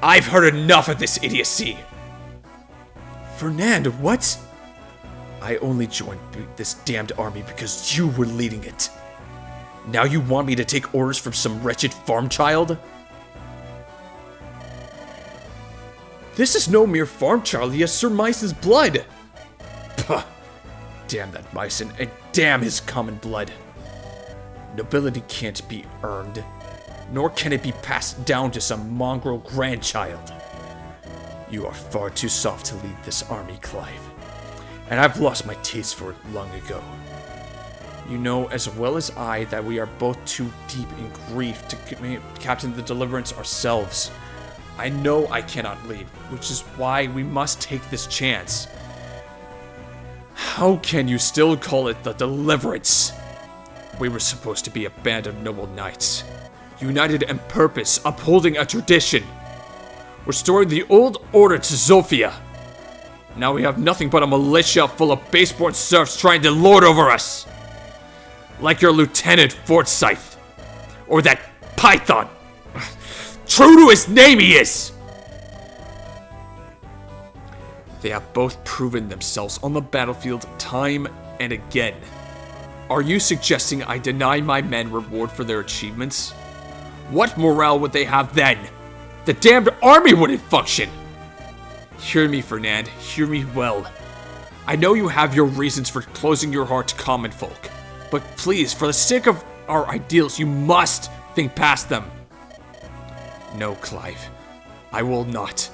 I've heard enough of this idiocy. Fernand, what? I only joined this damned army because you were leading it. Now you want me to take orders from some wretched farm child? This is no mere farm child, he has Sir Myson's blood. Puh. Damn that Myson, and damn his common blood. Nobility can't be earned. nor can it be passed down to some mongrel grandchild. You are far too soft to lead this army, Clive, and I've lost my taste for it long ago. You know as well as I that we are both too deep in grief to captain the Deliverance ourselves. I know I cannot leave, which is why we must take this chance. How can you still call it the Deliverance? We were supposed to be a band of noble knights, united in purpose, upholding a tradition, restoring the old order to Zofia. Now we have nothing but a militia full of baseborn serfs trying to lord over us. Like your Lieutenant Forsythe, or that Python. True to his name he is! They have both proven themselves on the battlefield time and again. Are you suggesting I deny my men reward for their achievements? What morale would they have then? The damned army wouldn't function! Hear me, Fernand. Hear me well. I know you have your reasons for closing your heart to common folk, but please, for the sake of our ideals, you must think past them. No, Clive. I will not.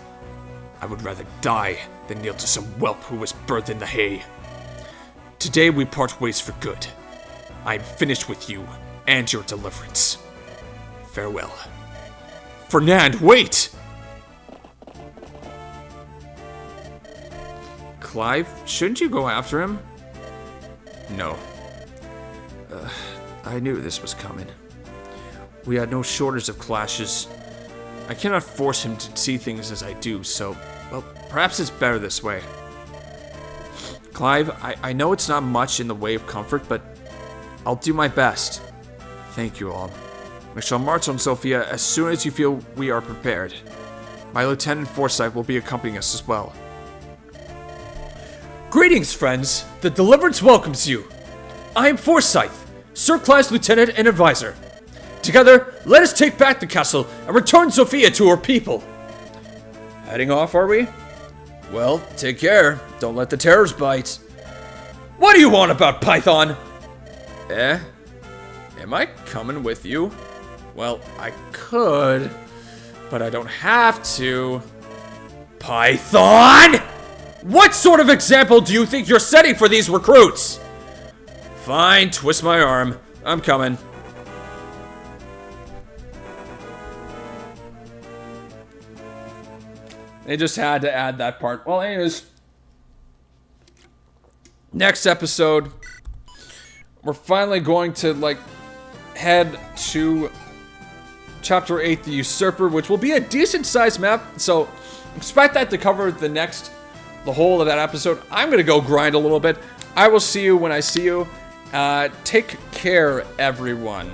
I would rather die than kneel to some whelp who was birthed in the hay. Today we part ways for good. I am finished with you and your Deliverance. Farewell. Fernand, wait! Clive, shouldn't you go after him? No. I knew this was coming. We had no shortage of clashes. I cannot force him to see things as I do, so, well, perhaps it's better this way. Clive, I know it's not much in the way of comfort, but I'll do my best. Thank you all. We shall march on Zofia as soon as you feel we are prepared. My Lieutenant Forsythe will be accompanying us as well. Greetings, friends. The Deliverance welcomes you. I am Forsythe, Sir Clive's lieutenant and advisor. Together, let us take back the castle and return Zofia to her people. Heading off, are we? Well, take care. Don't let the terrors bite. What do you want about Python? Am I coming with you? Well, I could, but I don't have to. Python? What sort of example do you think you're setting for these recruits? Fine, twist my arm. I'm coming. They just had to add that part. Well, anyways, next episode, we're finally going to, head to Chapter 8, The Usurper, which will be a decent-sized map, so expect that to cover the whole of that episode. I'm going to go grind a little bit. I will see you when I see you. Take care, everyone.